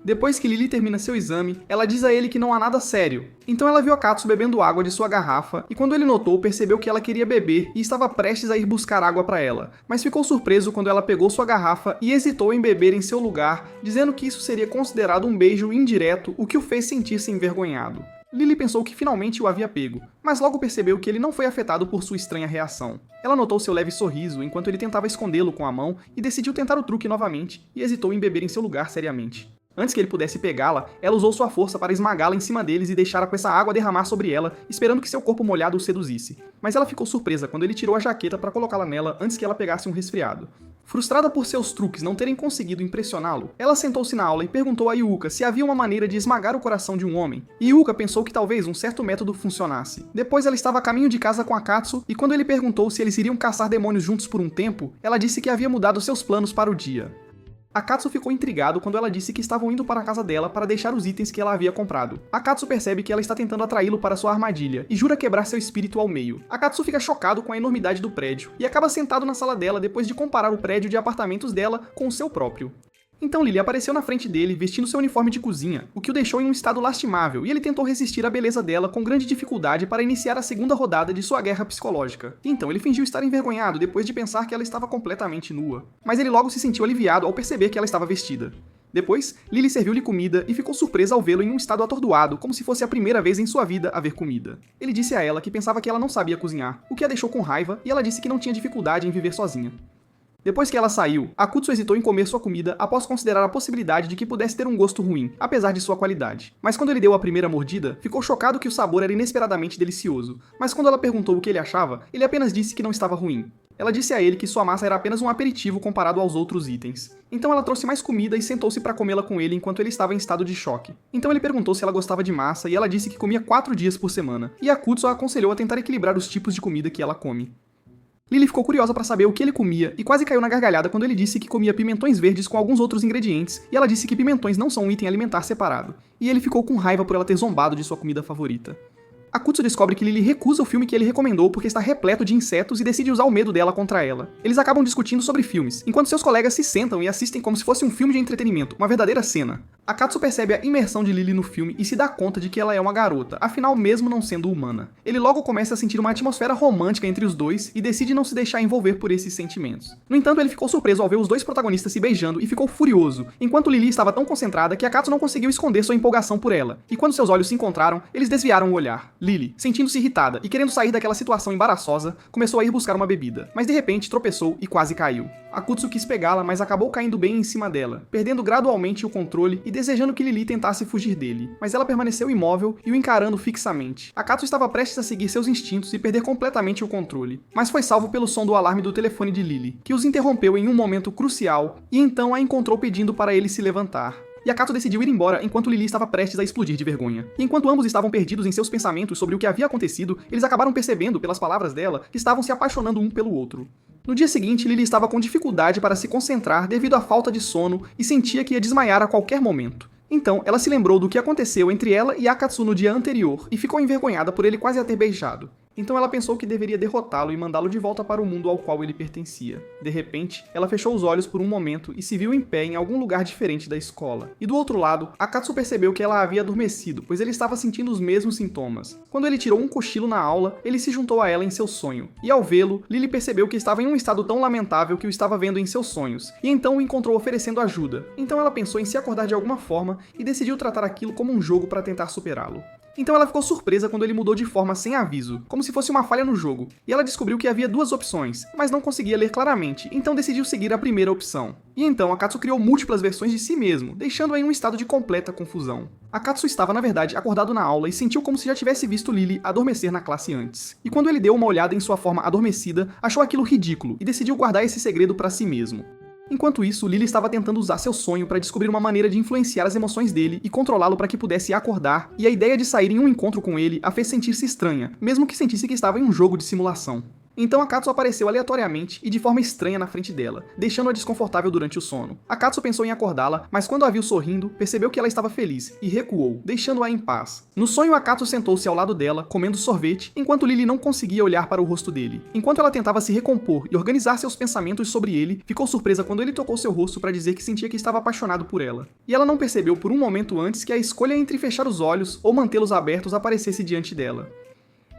Depois que Lily termina seu exame, ela diz a ele que não há nada sério. Então ela viu Akatsuki bebendo água de sua garrafa e quando ele notou, percebeu que ela queria beber e estava prestes a ir buscar água para ela. Mas ficou surpreso quando ela pegou sua garrafa e hesitou em beber em seu lugar, dizendo que isso seria considerado um beijo indireto, o que o fez sentir-se envergonhado. Lily pensou que finalmente o havia pego, mas logo percebeu que ele não foi afetado por sua estranha reação. Ela notou seu leve sorriso enquanto ele tentava escondê-lo com a mão e decidiu tentar o truque novamente e hesitou em beber em seu lugar seriamente. Antes que ele pudesse pegá-la, ela usou sua força para esmagá-la em cima deles e deixá-la com essa água derramar sobre ela, esperando que seu corpo molhado o seduzisse. Mas ela ficou surpresa quando ele tirou a jaqueta para colocá-la nela antes que ela pegasse um resfriado. Frustrada por seus truques não terem conseguido impressioná-lo, ela sentou-se na aula e perguntou a Yuuka se havia uma maneira de esmagar o coração de um homem. E Yuuka pensou que talvez um certo método funcionasse. Depois ela estava a caminho de casa com Akatsuki e quando ele perguntou se eles iriam caçar demônios juntos por um tempo, ela disse que havia mudado seus planos para o dia. Akatsuki ficou intrigado quando ela disse que estavam indo para a casa dela para deixar os itens que ela havia comprado. Akatsuki percebe que ela está tentando atraí-lo para sua armadilha e jura quebrar seu espírito ao meio. Akatsuki fica chocado com a enormidade do prédio e acaba sentado na sala dela depois de comparar o prédio de apartamentos dela com o seu próprio. Então Lily apareceu na frente dele vestindo seu uniforme de cozinha, o que o deixou em um estado lastimável, e ele tentou resistir à beleza dela com grande dificuldade para iniciar a segunda rodada de sua guerra psicológica. Então ele fingiu estar envergonhado depois de pensar que ela estava completamente nua. Mas ele logo se sentiu aliviado ao perceber que ela estava vestida. Depois, Lily serviu-lhe comida e ficou surpresa ao vê-lo em um estado atordoado, como se fosse a primeira vez em sua vida a ver comida. Ele disse a ela que pensava que ela não sabia cozinhar, o que a deixou com raiva, e ela disse que não tinha dificuldade em viver sozinha. Depois que ela saiu, Akutsu hesitou em comer sua comida após considerar a possibilidade de que pudesse ter um gosto ruim, apesar de sua qualidade. Mas quando ele deu a primeira mordida, ficou chocado que o sabor era inesperadamente delicioso. Mas quando ela perguntou o que ele achava, ele apenas disse que não estava ruim. Ela disse a ele que sua massa era apenas um aperitivo comparado aos outros itens. Então ela trouxe mais comida e sentou-se para comê-la com ele enquanto ele estava em estado de choque. Então ele perguntou se ela gostava de massa e ela disse que comia 4 dias por semana. E Akutsu a aconselhou a tentar equilibrar os tipos de comida que ela come. Lily ficou curiosa para saber o que ele comia e quase caiu na gargalhada quando ele disse que comia pimentões verdes com alguns outros ingredientes, e ela disse que pimentões não são um item alimentar separado, e ele ficou com raiva por ela ter zombado de sua comida favorita. Akutsu descobre que Lily recusa o filme que ele recomendou porque está repleto de insetos e decide usar o medo dela contra ela. Eles acabam discutindo sobre filmes, enquanto seus colegas se sentam e assistem como se fosse um filme de entretenimento, uma verdadeira cena. Akatsu percebe a imersão de Lily no filme e se dá conta de que ela é uma garota, afinal mesmo não sendo humana. Ele logo começa a sentir uma atmosfera romântica entre os dois e decide não se deixar envolver por esses sentimentos. No entanto, ele ficou surpreso ao ver os dois protagonistas se beijando e ficou furioso, enquanto Lily estava tão concentrada que Akatsu não conseguiu esconder sua empolgação por ela, e quando seus olhos se encontraram, eles desviaram o olhar. Lily, sentindo-se irritada e querendo sair daquela situação embaraçosa, começou a ir buscar uma bebida, mas de repente tropeçou e quase caiu. Akutsu quis pegá-la, mas acabou caindo bem em cima dela, perdendo gradualmente o controle e desejando que Lily tentasse fugir dele, mas ela permaneceu imóvel e o encarando fixamente. Akatsu estava prestes a seguir seus instintos e perder completamente o controle, mas foi salvo pelo som do alarme do telefone de Lily, que os interrompeu em um momento crucial e então a encontrou pedindo para ele se levantar. E Akatsu decidiu ir embora enquanto Lily estava prestes a explodir de vergonha. E enquanto ambos estavam perdidos em seus pensamentos sobre o que havia acontecido, eles acabaram percebendo, pelas palavras dela, que estavam se apaixonando um pelo outro. No dia seguinte, Lily estava com dificuldade para se concentrar devido à falta de sono e sentia que ia desmaiar a qualquer momento. Então, ela se lembrou do que aconteceu entre ela e Akatsu no dia anterior e ficou envergonhada por ele quase a ter beijado. Então ela pensou que deveria derrotá-lo e mandá-lo de volta para o mundo ao qual ele pertencia. De repente, ela fechou os olhos por um momento e se viu em pé em algum lugar diferente da escola. E do outro lado, Akatsu percebeu que ela havia adormecido, pois ele estava sentindo os mesmos sintomas. Quando ele tirou um cochilo na aula, ele se juntou a ela em seu sonho. E ao vê-lo, Lily percebeu que estava em um estado tão lamentável que o estava vendo em seus sonhos, e então o encontrou oferecendo ajuda. Então ela pensou em se acordar de alguma forma e decidiu tratar aquilo como um jogo para tentar superá-lo. Então ela ficou surpresa quando ele mudou de forma sem aviso, como se fosse uma falha no jogo, e ela descobriu que havia 2 opções, mas não conseguia ler claramente, então decidiu seguir a primeira opção. E então Akatsu criou múltiplas versões de si mesmo, deixando-a em um estado de completa confusão. Akatsu estava, na verdade, acordado na aula e sentiu como se já tivesse visto Lily adormecer na classe antes. E quando ele deu uma olhada em sua forma adormecida, achou aquilo ridículo e decidiu guardar esse segredo para si mesmo. Enquanto isso, Lily estava tentando usar seu sonho para descobrir uma maneira de influenciar as emoções dele e controlá-lo para que pudesse acordar, e a ideia de sair em um encontro com ele a fez sentir-se estranha, mesmo que sentisse que estava em um jogo de simulação. Então Akatsu apareceu aleatoriamente e de forma estranha na frente dela, deixando-a desconfortável durante o sono. Akatsu pensou em acordá-la, mas quando a viu sorrindo, percebeu que ela estava feliz e recuou, deixando-a em paz. No sonho, Akatsu sentou-se ao lado dela, comendo sorvete, enquanto Lily não conseguia olhar para o rosto dele. Enquanto ela tentava se recompor e organizar seus pensamentos sobre ele, ficou surpresa quando ele tocou seu rosto para dizer que sentia que estava apaixonado por ela. E ela não percebeu por um momento antes que a escolha entre fechar os olhos ou mantê-los abertos aparecesse diante dela.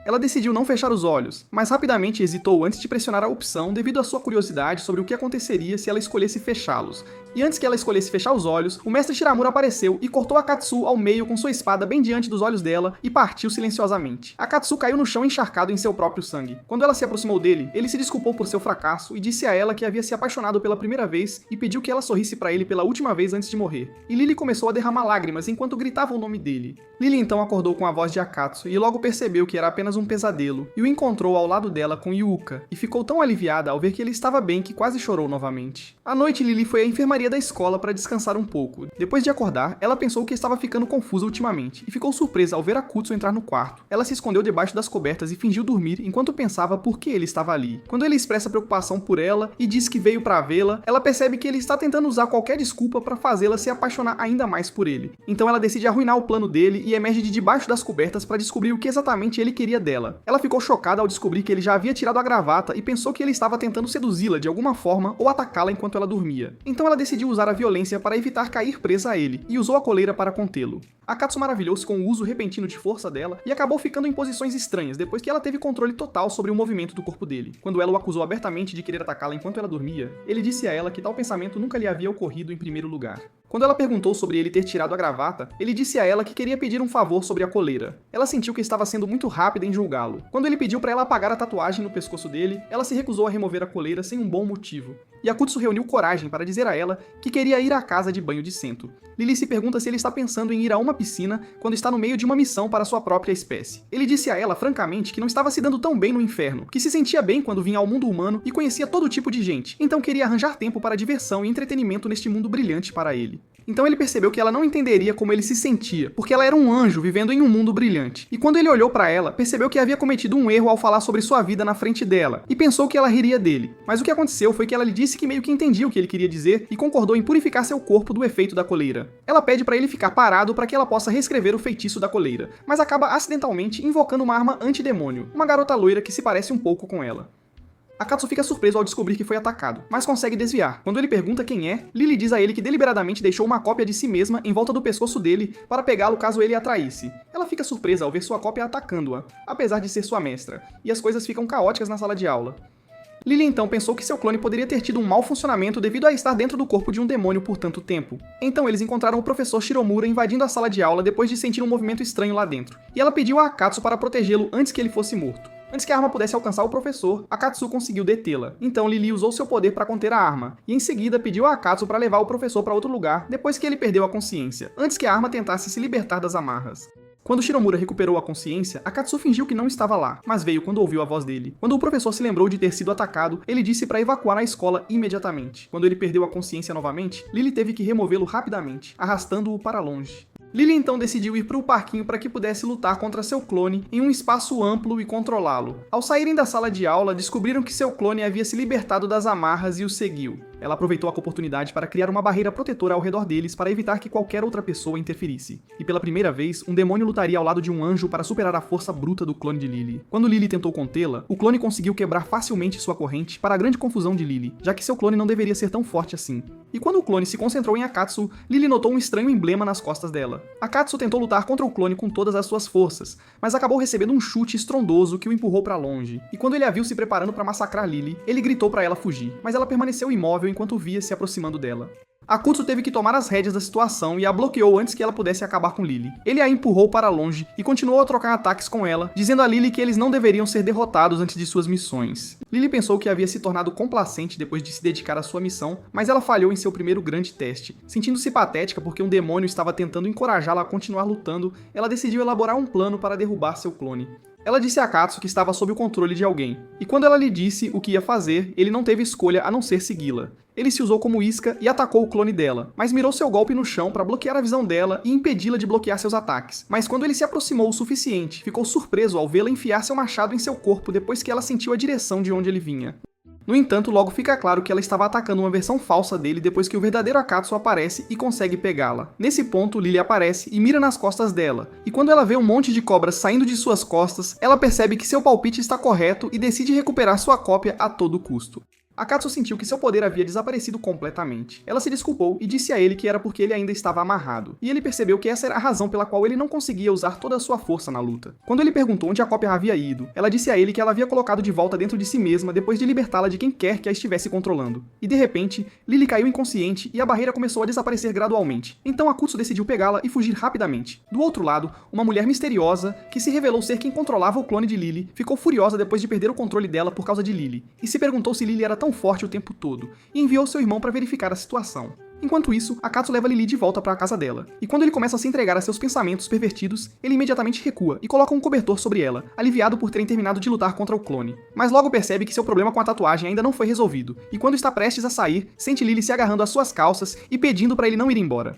Ela decidiu não fechar os olhos, mas rapidamente hesitou antes de pressionar a opção devido à sua curiosidade sobre o que aconteceria se ela escolhesse fechá-los. E antes que ela escolhesse fechar os olhos, o mestre Shiramura apareceu e cortou Akatsu ao meio com sua espada bem diante dos olhos dela e partiu silenciosamente. Akatsu caiu no chão encharcado em seu próprio sangue. Quando ela se aproximou dele, ele se desculpou por seu fracasso e disse a ela que havia se apaixonado pela primeira vez e pediu que ela sorrisse para ele pela última vez antes de morrer. E Lily começou a derramar lágrimas enquanto gritava o nome dele. Lily então acordou com a voz de Akatsu e logo percebeu que era apenas um pesadelo, e o encontrou ao lado dela com Yuuka, e ficou tão aliviada ao ver que ele estava bem que quase chorou novamente. À noite, Lily foi à enfermaria da escola para descansar um pouco. Depois de acordar, ela pensou que estava ficando confusa ultimamente, e ficou surpresa ao ver Akutsu entrar no quarto. Ela se escondeu debaixo das cobertas e fingiu dormir enquanto pensava por que ele estava ali. Quando ele expressa preocupação por ela e diz que veio para vê-la, ela percebe que ele está tentando usar qualquer desculpa para fazê-la se apaixonar ainda mais por ele. Então ela decide arruinar o plano dele e emerge de debaixo das cobertas para descobrir o que exatamente ele queria dela. Ela ficou chocada ao descobrir que ele já havia tirado a gravata e pensou que ele estava tentando seduzi-la de alguma forma ou atacá-la enquanto ela dormia. Então ela decidiu decidiu usar a violência para evitar cair presa a ele, e usou a coleira para contê-lo. Akatsu maravilhou-se com o uso repentino de força dela e acabou ficando em posições estranhas depois que ela teve controle total sobre o movimento do corpo dele. Quando ela o acusou abertamente de querer atacá-la enquanto ela dormia, ele disse a ela que tal pensamento nunca lhe havia ocorrido em primeiro lugar. Quando ela perguntou sobre ele ter tirado a gravata, ele disse a ela que queria pedir um favor sobre a coleira. Ela sentiu que estava sendo muito rápida em julgá-lo. Quando ele pediu para ela apagar a tatuagem no pescoço dele, ela se recusou a remover a coleira sem um bom motivo. E Akutsu reuniu coragem para dizer a ela que queria ir à casa de banho de Sento. Lily se pergunta se ele está pensando em ir a uma piscina quando está no meio de uma missão para sua própria espécie. Ele disse a ela, francamente, que não estava se dando tão bem no inferno, que se sentia bem quando vinha ao mundo humano e conhecia todo tipo de gente, então queria arranjar tempo para diversão e entretenimento neste mundo brilhante para ele. Então ele percebeu que ela não entenderia como ele se sentia, porque ela era um anjo vivendo em um mundo brilhante. E quando ele olhou para ela, percebeu que havia cometido um erro ao falar sobre sua vida na frente dela, e pensou que ela riria dele. Mas o que aconteceu foi que ela lhe disse que meio que entendia o que ele queria dizer e concordou em purificar seu corpo do efeito da coleira. Ela pede para ele ficar parado para que ela possa reescrever o feitiço da coleira, mas acaba acidentalmente invocando uma arma antidemônio, uma garota loira que se parece um pouco com ela. Akatsu fica surpreso ao descobrir que foi atacado, mas consegue desviar. Quando ele pergunta quem é, Lily diz a ele que deliberadamente deixou uma cópia de si mesma em volta do pescoço dele para pegá-lo caso ele a traísse. Ela fica surpresa ao ver sua cópia atacando-a, apesar de ser sua mestra, e as coisas ficam caóticas na sala de aula. Lily então pensou que seu clone poderia ter tido um mau funcionamento devido a estar dentro do corpo de um demônio por tanto tempo. Então eles encontraram o professor Shiromura invadindo a sala de aula depois de sentir um movimento estranho lá dentro, e ela pediu a Akatsu para protegê-lo antes que ele fosse morto. Antes que a arma pudesse alcançar o professor, Akatsu conseguiu detê-la. Então Lily usou seu poder para conter a arma, e em seguida pediu a Akatsu para levar o professor para outro lugar depois que ele perdeu a consciência, antes que a arma tentasse se libertar das amarras. Quando Shiromura recuperou a consciência, Akatsu fingiu que não estava lá, mas veio quando ouviu a voz dele. Quando o professor se lembrou de ter sido atacado, ele disse para evacuar a escola imediatamente. Quando ele perdeu a consciência novamente, Lily teve que removê-lo rapidamente, arrastando-o para longe. Lily então decidiu ir para o parquinho para que pudesse lutar contra seu clone em um espaço amplo e controlá-lo. Ao saírem da sala de aula, descobriram que seu clone havia se libertado das amarras e o seguiu. Ela aproveitou a oportunidade para criar uma barreira protetora ao redor deles para evitar que qualquer outra pessoa interferisse. E pela primeira vez, um demônio lutaria ao lado de um anjo para superar a força bruta do clone de Lily. Quando Lily tentou contê-la, o clone conseguiu quebrar facilmente sua corrente para a grande confusão de Lily, já que seu clone não deveria ser tão forte assim. E quando o clone se concentrou em Akatsu, Lily notou um estranho emblema nas costas dela. Akatsu tentou lutar contra o clone com todas as suas forças, mas acabou recebendo um chute estrondoso que o empurrou para longe. E quando ele a viu se preparando para massacrar Lily, ele gritou para ela fugir, mas ela permaneceu imóvel enquanto via se aproximando dela. Akutsu teve que tomar as rédeas da situação e a bloqueou antes que ela pudesse acabar com Lily. Ele a empurrou para longe e continuou a trocar ataques com ela, dizendo a Lily que eles não deveriam ser derrotados antes de suas missões. Lily pensou que havia se tornado complacente depois de se dedicar à sua missão, mas ela falhou em seu primeiro grande teste. Sentindo-se patética porque um demônio estava tentando encorajá-la a continuar lutando, ela decidiu elaborar um plano para derrubar seu clone. Ela disse a Akatsu que estava sob o controle de alguém, e quando ela lhe disse o que ia fazer, ele não teve escolha a não ser segui-la. Ele se usou como isca e atacou o clone dela, mas mirou seu golpe no chão para bloquear a visão dela e impedi-la de bloquear seus ataques. Mas quando ele se aproximou o suficiente, ficou surpreso ao vê-la enfiar seu machado em seu corpo depois que ela sentiu a direção de onde ele vinha. No entanto, logo fica claro que ela estava atacando uma versão falsa dele depois que o verdadeiro Akatsu aparece e consegue pegá-la. Nesse ponto, Lily aparece e mira nas costas dela, e quando ela vê um monte de cobras saindo de suas costas, ela percebe que seu palpite está correto e decide recuperar sua cópia a todo custo. Akatsu sentiu que seu poder havia desaparecido completamente. Ela se desculpou e disse a ele que era porque ele ainda estava amarrado, e ele percebeu que essa era a razão pela qual ele não conseguia usar toda a sua força na luta. Quando ele perguntou onde a cópia havia ido, ela disse a ele que ela havia colocado de volta dentro de si mesma depois de libertá-la de quem quer que a estivesse controlando. E de repente, Lily caiu inconsciente e a barreira começou a desaparecer gradualmente. Então Akutsu decidiu pegá-la e fugir rapidamente. Do outro lado, uma mulher misteriosa, que se revelou ser quem controlava o clone de Lily, ficou furiosa depois de perder o controle dela por causa de Lily, e se perguntou se Lily era tão forte o tempo todo, e enviou seu irmão para verificar a situação. Enquanto isso, Akatsu leva Lily de volta para a casa dela, e quando ele começa a se entregar a seus pensamentos pervertidos, ele imediatamente recua e coloca um cobertor sobre ela, aliviado por terem terminado de lutar contra o clone. Mas logo percebe que seu problema com a tatuagem ainda não foi resolvido, e quando está prestes a sair, sente Lily se agarrando às suas calças e pedindo para ele não ir embora.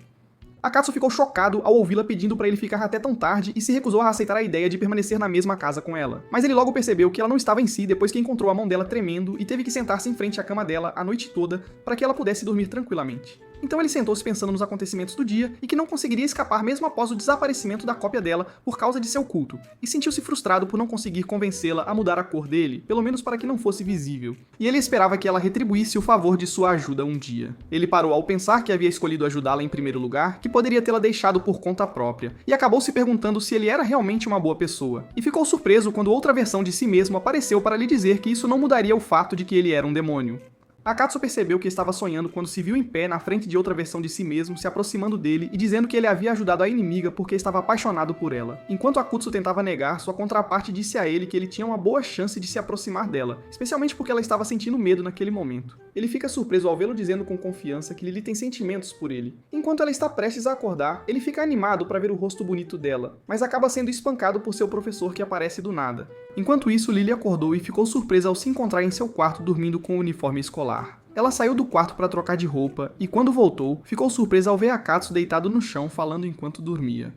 Akatsu ficou chocado ao ouvi-la pedindo para ele ficar até tão tarde e se recusou a aceitar a ideia de permanecer na mesma casa com ela. Mas ele logo percebeu que ela não estava em si depois que encontrou a mão dela tremendo e teve que sentar-se em frente à cama dela a noite toda para que ela pudesse dormir tranquilamente. Então ele sentou-se pensando nos acontecimentos do dia e que não conseguiria escapar mesmo após o desaparecimento da cópia dela por causa de seu culto, e sentiu-se frustrado por não conseguir convencê-la a mudar a cor dele, pelo menos para que não fosse visível. E ele esperava que ela retribuísse o favor de sua ajuda um dia. Ele parou ao pensar que havia escolhido ajudá-la em primeiro lugar, que poderia tê-la deixado por conta própria, e acabou se perguntando se ele era realmente uma boa pessoa. E ficou surpreso quando outra versão de si mesmo apareceu para lhe dizer que isso não mudaria o fato de que ele era um demônio. Akatsuki percebeu que estava sonhando quando se viu em pé na frente de outra versão de si mesmo, se aproximando dele e dizendo que ele havia ajudado a inimiga porque estava apaixonado por ela. Enquanto Akutsu tentava negar, sua contraparte disse a ele que ele tinha uma boa chance de se aproximar dela, especialmente porque ela estava sentindo medo naquele momento. Ele fica surpreso ao vê-lo dizendo com confiança que Lily tem sentimentos por ele. Enquanto ela está prestes a acordar, ele fica animado para ver o rosto bonito dela, mas acaba sendo espancado por seu professor que aparece do nada. Enquanto isso, Lily acordou e ficou surpresa ao se encontrar em seu quarto dormindo com o uniforme escolar. Ela saiu do quarto para trocar de roupa e, quando voltou, ficou surpresa ao ver Akatsuki deitado no chão falando enquanto dormia.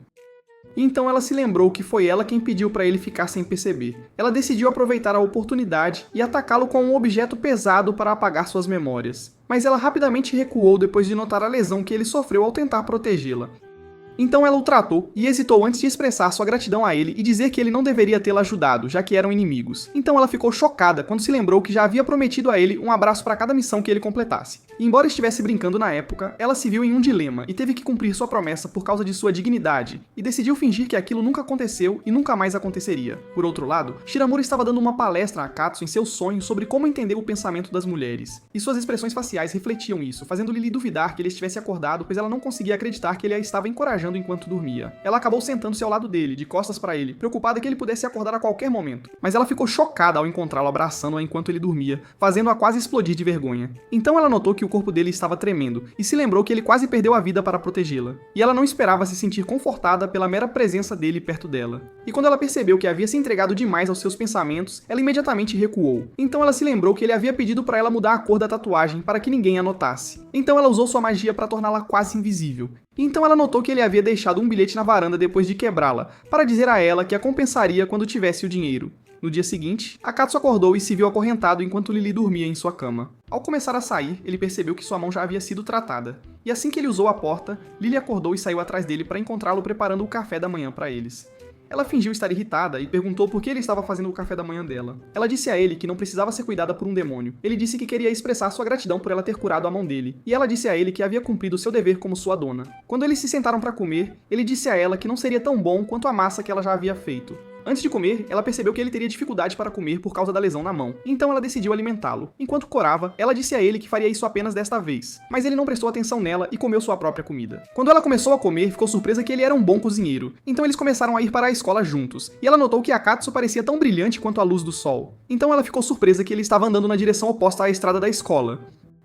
Então ela se lembrou que foi ela quem pediu para ele ficar sem perceber. Ela decidiu aproveitar a oportunidade e atacá-lo com um objeto pesado para apagar suas memórias. Mas ela rapidamente recuou depois de notar a lesão que ele sofreu ao tentar protegê-la. Então ela o tratou e hesitou antes de expressar sua gratidão a ele e dizer que ele não deveria tê-la ajudado, já que eram inimigos. Então ela ficou chocada quando se lembrou que já havia prometido a ele um abraço para cada missão que ele completasse. E embora estivesse brincando na época, ela se viu em um dilema e teve que cumprir sua promessa por causa de sua dignidade, e decidiu fingir que aquilo nunca aconteceu e nunca mais aconteceria. Por outro lado, Shiramura estava dando uma palestra a Akatsuki em seu sonho sobre como entender o pensamento das mulheres, e suas expressões faciais refletiam isso, fazendo Lily duvidar que ele estivesse acordado, pois ela não conseguia acreditar que ele a estava encorajando enquanto dormia. Ela acabou sentando-se ao lado dele, de costas para ele, preocupada que ele pudesse acordar a qualquer momento, mas ela ficou chocada ao encontrá-lo abraçando-a enquanto ele dormia, fazendo-a quase explodir de vergonha. Então ela notou que o corpo dele estava tremendo, e se lembrou que ele quase perdeu a vida para protegê-la. E ela não esperava se sentir confortada pela mera presença dele perto dela. E quando ela percebeu que havia se entregado demais aos seus pensamentos, ela imediatamente recuou. Então ela se lembrou que ele havia pedido para ela mudar a cor da tatuagem para que ninguém a notasse. Então ela usou sua magia para torná-la quase invisível. Então ela notou que ele havia deixado um bilhete na varanda depois de quebrá-la, para dizer a ela que a compensaria quando tivesse o dinheiro. No dia seguinte, Akatsuki acordou e se viu acorrentado enquanto Lily dormia em sua cama. Ao começar a sair, ele percebeu que sua mão já havia sido tratada. E assim que ele usou a porta, Lily acordou e saiu atrás dele para encontrá-lo preparando o café da manhã para eles. Ela fingiu estar irritada e perguntou por que ele estava fazendo o café da manhã dela. Ela disse a ele que não precisava ser cuidada por um demônio. Ele disse que queria expressar sua gratidão por ela ter curado a mão dele. E ela disse a ele que havia cumprido seu dever como sua dona. Quando eles se sentaram para comer, ele disse a ela que não seria tão bom quanto a massa que ela já havia feito. Antes de comer, ela percebeu que ele teria dificuldade para comer por causa da lesão na mão, então ela decidiu alimentá-lo. Enquanto corava, ela disse a ele que faria isso apenas desta vez, mas ele não prestou atenção nela e comeu sua própria comida. Quando ela começou a comer, ficou surpresa que ele era um bom cozinheiro, então eles começaram a ir para a escola juntos, e ela notou que Akatsuki parecia tão brilhante quanto a luz do sol. Então ela ficou surpresa que ele estava andando na direção oposta à estrada da escola.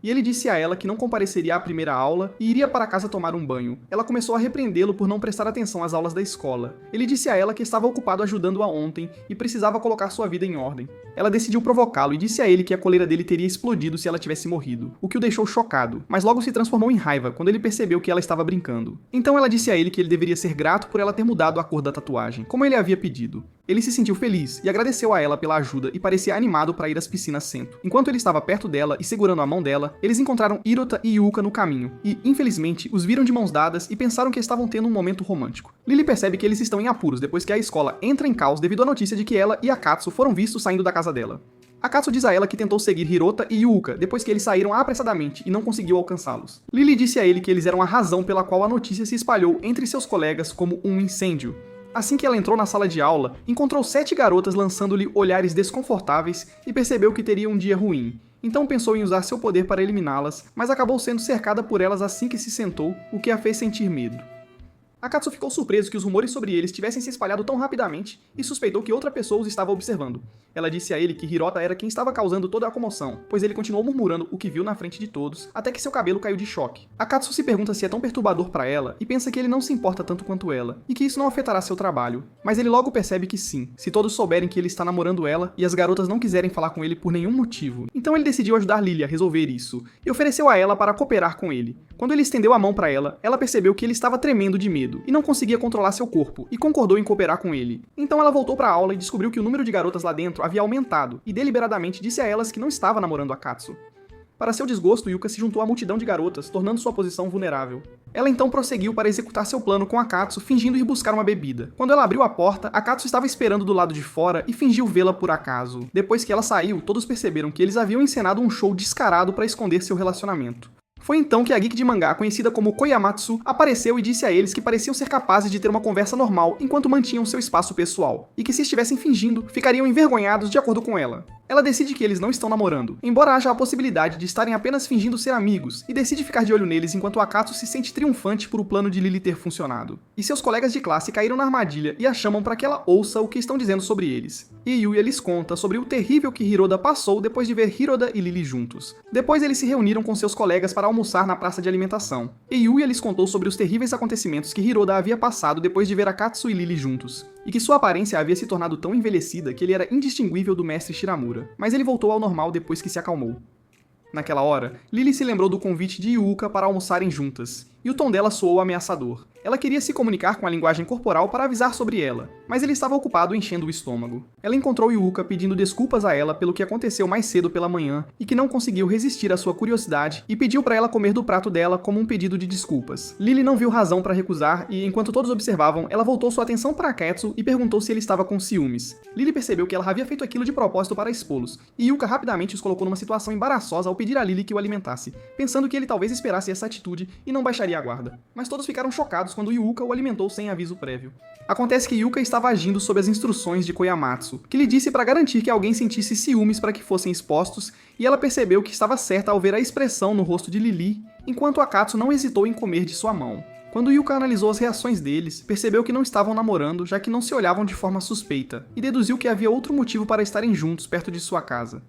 E ele disse a ela que não compareceria à primeira aula e iria para casa tomar um banho. Ela começou a repreendê-lo por não prestar atenção às aulas da escola. Ele disse a ela que estava ocupado ajudando-a ontem e precisava colocar sua vida em ordem. Ela decidiu provocá-lo e disse a ele que a coleira dele teria explodido se ela tivesse morrido, o que o deixou chocado, mas logo se transformou em raiva quando ele percebeu que ela estava brincando. Então ela disse a ele que ele deveria ser grato por ela ter mudado a cor da tatuagem, como ele havia pedido. Ele se sentiu feliz e agradeceu a ela pela ajuda e parecia animado para ir às piscinas Sento. Enquanto ele estava perto dela e segurando a mão dela, eles encontraram Hirota e Yuka no caminho, e, infelizmente, os viram de mãos dadas e pensaram que estavam tendo um momento romântico. Lily percebe que eles estão em apuros depois que a escola entra em caos devido à notícia de que ela e Akatsuki foram vistos saindo da casa dela. Akatsuki diz a ela que tentou seguir Hirota e Yuka depois que eles saíram apressadamente e não conseguiu alcançá-los. Lily disse a ele que eles eram a razão pela qual a notícia se espalhou entre seus colegas como um incêndio. Assim que ela entrou na sala de aula, encontrou 7 garotas lançando-lhe olhares desconfortáveis e percebeu que teria um dia ruim. Então pensou em usar seu poder para eliminá-las, mas acabou sendo cercada por elas assim que se sentou, o que a fez sentir medo. Akatsuki ficou surpreso que os rumores sobre eles tivessem se espalhado tão rapidamente e suspeitou que outra pessoa os estava observando. Ela disse a ele que Hirota era quem estava causando toda a comoção, pois ele continuou murmurando o que viu na frente de todos, até que seu cabelo caiu de choque. Akatsuki se pergunta se é tão perturbador para ela e pensa que ele não se importa tanto quanto ela, e que isso não afetará seu trabalho. Mas ele logo percebe que sim, se todos souberem que ele está namorando ela e as garotas não quiserem falar com ele por nenhum motivo. Então ele decidiu ajudar Lily a resolver isso, e ofereceu a ela para cooperar com ele. Quando ele estendeu a mão para ela, ela percebeu que ele estava tremendo de medo e não conseguia controlar seu corpo, e concordou em cooperar com ele. Então ela voltou para a aula e descobriu que o número de garotas lá dentro havia aumentado, e deliberadamente disse a elas que não estava namorando Akatsuki. Para seu desgosto, Yuka se juntou à multidão de garotas, tornando sua posição vulnerável. Ela então prosseguiu para executar seu plano com Akatsu, fingindo ir buscar uma bebida. Quando ela abriu a porta, Akatsu estava esperando do lado de fora e fingiu vê-la por acaso. Depois que ela saiu, todos perceberam que eles haviam encenado um show descarado para esconder seu relacionamento. Foi então que a geek de mangá, conhecida como Koyamatsu, apareceu e disse a eles que pareciam ser capazes de ter uma conversa normal enquanto mantinham seu espaço pessoal, e que se estivessem fingindo, ficariam envergonhados de acordo com ela. Ela decide que eles não estão namorando, embora haja a possibilidade de estarem apenas fingindo ser amigos, e decide ficar de olho neles enquanto Akatsu se sente triunfante por o plano de Lily ter funcionado. E seus colegas de classe caíram na armadilha e a chamam para que ela ouça o que estão dizendo sobre eles. E Yuya lhes conta sobre o terrível que Hiroda passou depois de ver Hiroda e Lily juntos. Depois eles se reuniram com seus colegas para almoçar na praça de alimentação, e Yuya lhes contou sobre os terríveis acontecimentos que Hiroda havia passado depois de ver Akatsu e Lily juntos, e que sua aparência havia se tornado tão envelhecida que ele era indistinguível do mestre Shiramura, mas ele voltou ao normal depois que se acalmou. Naquela hora, Lily se lembrou do convite de Yuka para almoçarem juntas, e o tom dela soou ameaçador. Ela queria se comunicar com a linguagem corporal para avisar sobre ela, mas ele estava ocupado enchendo o estômago. Ela encontrou Yuka pedindo desculpas a ela pelo que aconteceu mais cedo pela manhã e que não conseguiu resistir à sua curiosidade e pediu para ela comer do prato dela como um pedido de desculpas. Lily não viu razão para recusar e, enquanto todos observavam, ela voltou sua atenção para Akatsu e perguntou se ele estava com ciúmes. Lily percebeu que ela havia feito aquilo de propósito para expô-los, e Yuka rapidamente os colocou numa situação embaraçosa ao pedir a Lily que o alimentasse, pensando que ele talvez esperasse essa atitude e não baixaria a guarda. Mas todos ficaram chocados quando Yuka o alimentou sem aviso prévio. Acontece que Yuka estava agindo sob as instruções de Koyamatsu, que lhe disse para garantir que alguém sentisse ciúmes para que fossem expostos, e ela percebeu que estava certa ao ver a expressão no rosto de Lily, enquanto Akatsu não hesitou em comer de sua mão. Quando Yuka analisou as reações deles, percebeu que não estavam namorando, já que não se olhavam de forma suspeita, e deduziu que havia outro motivo para estarem juntos perto de sua casa.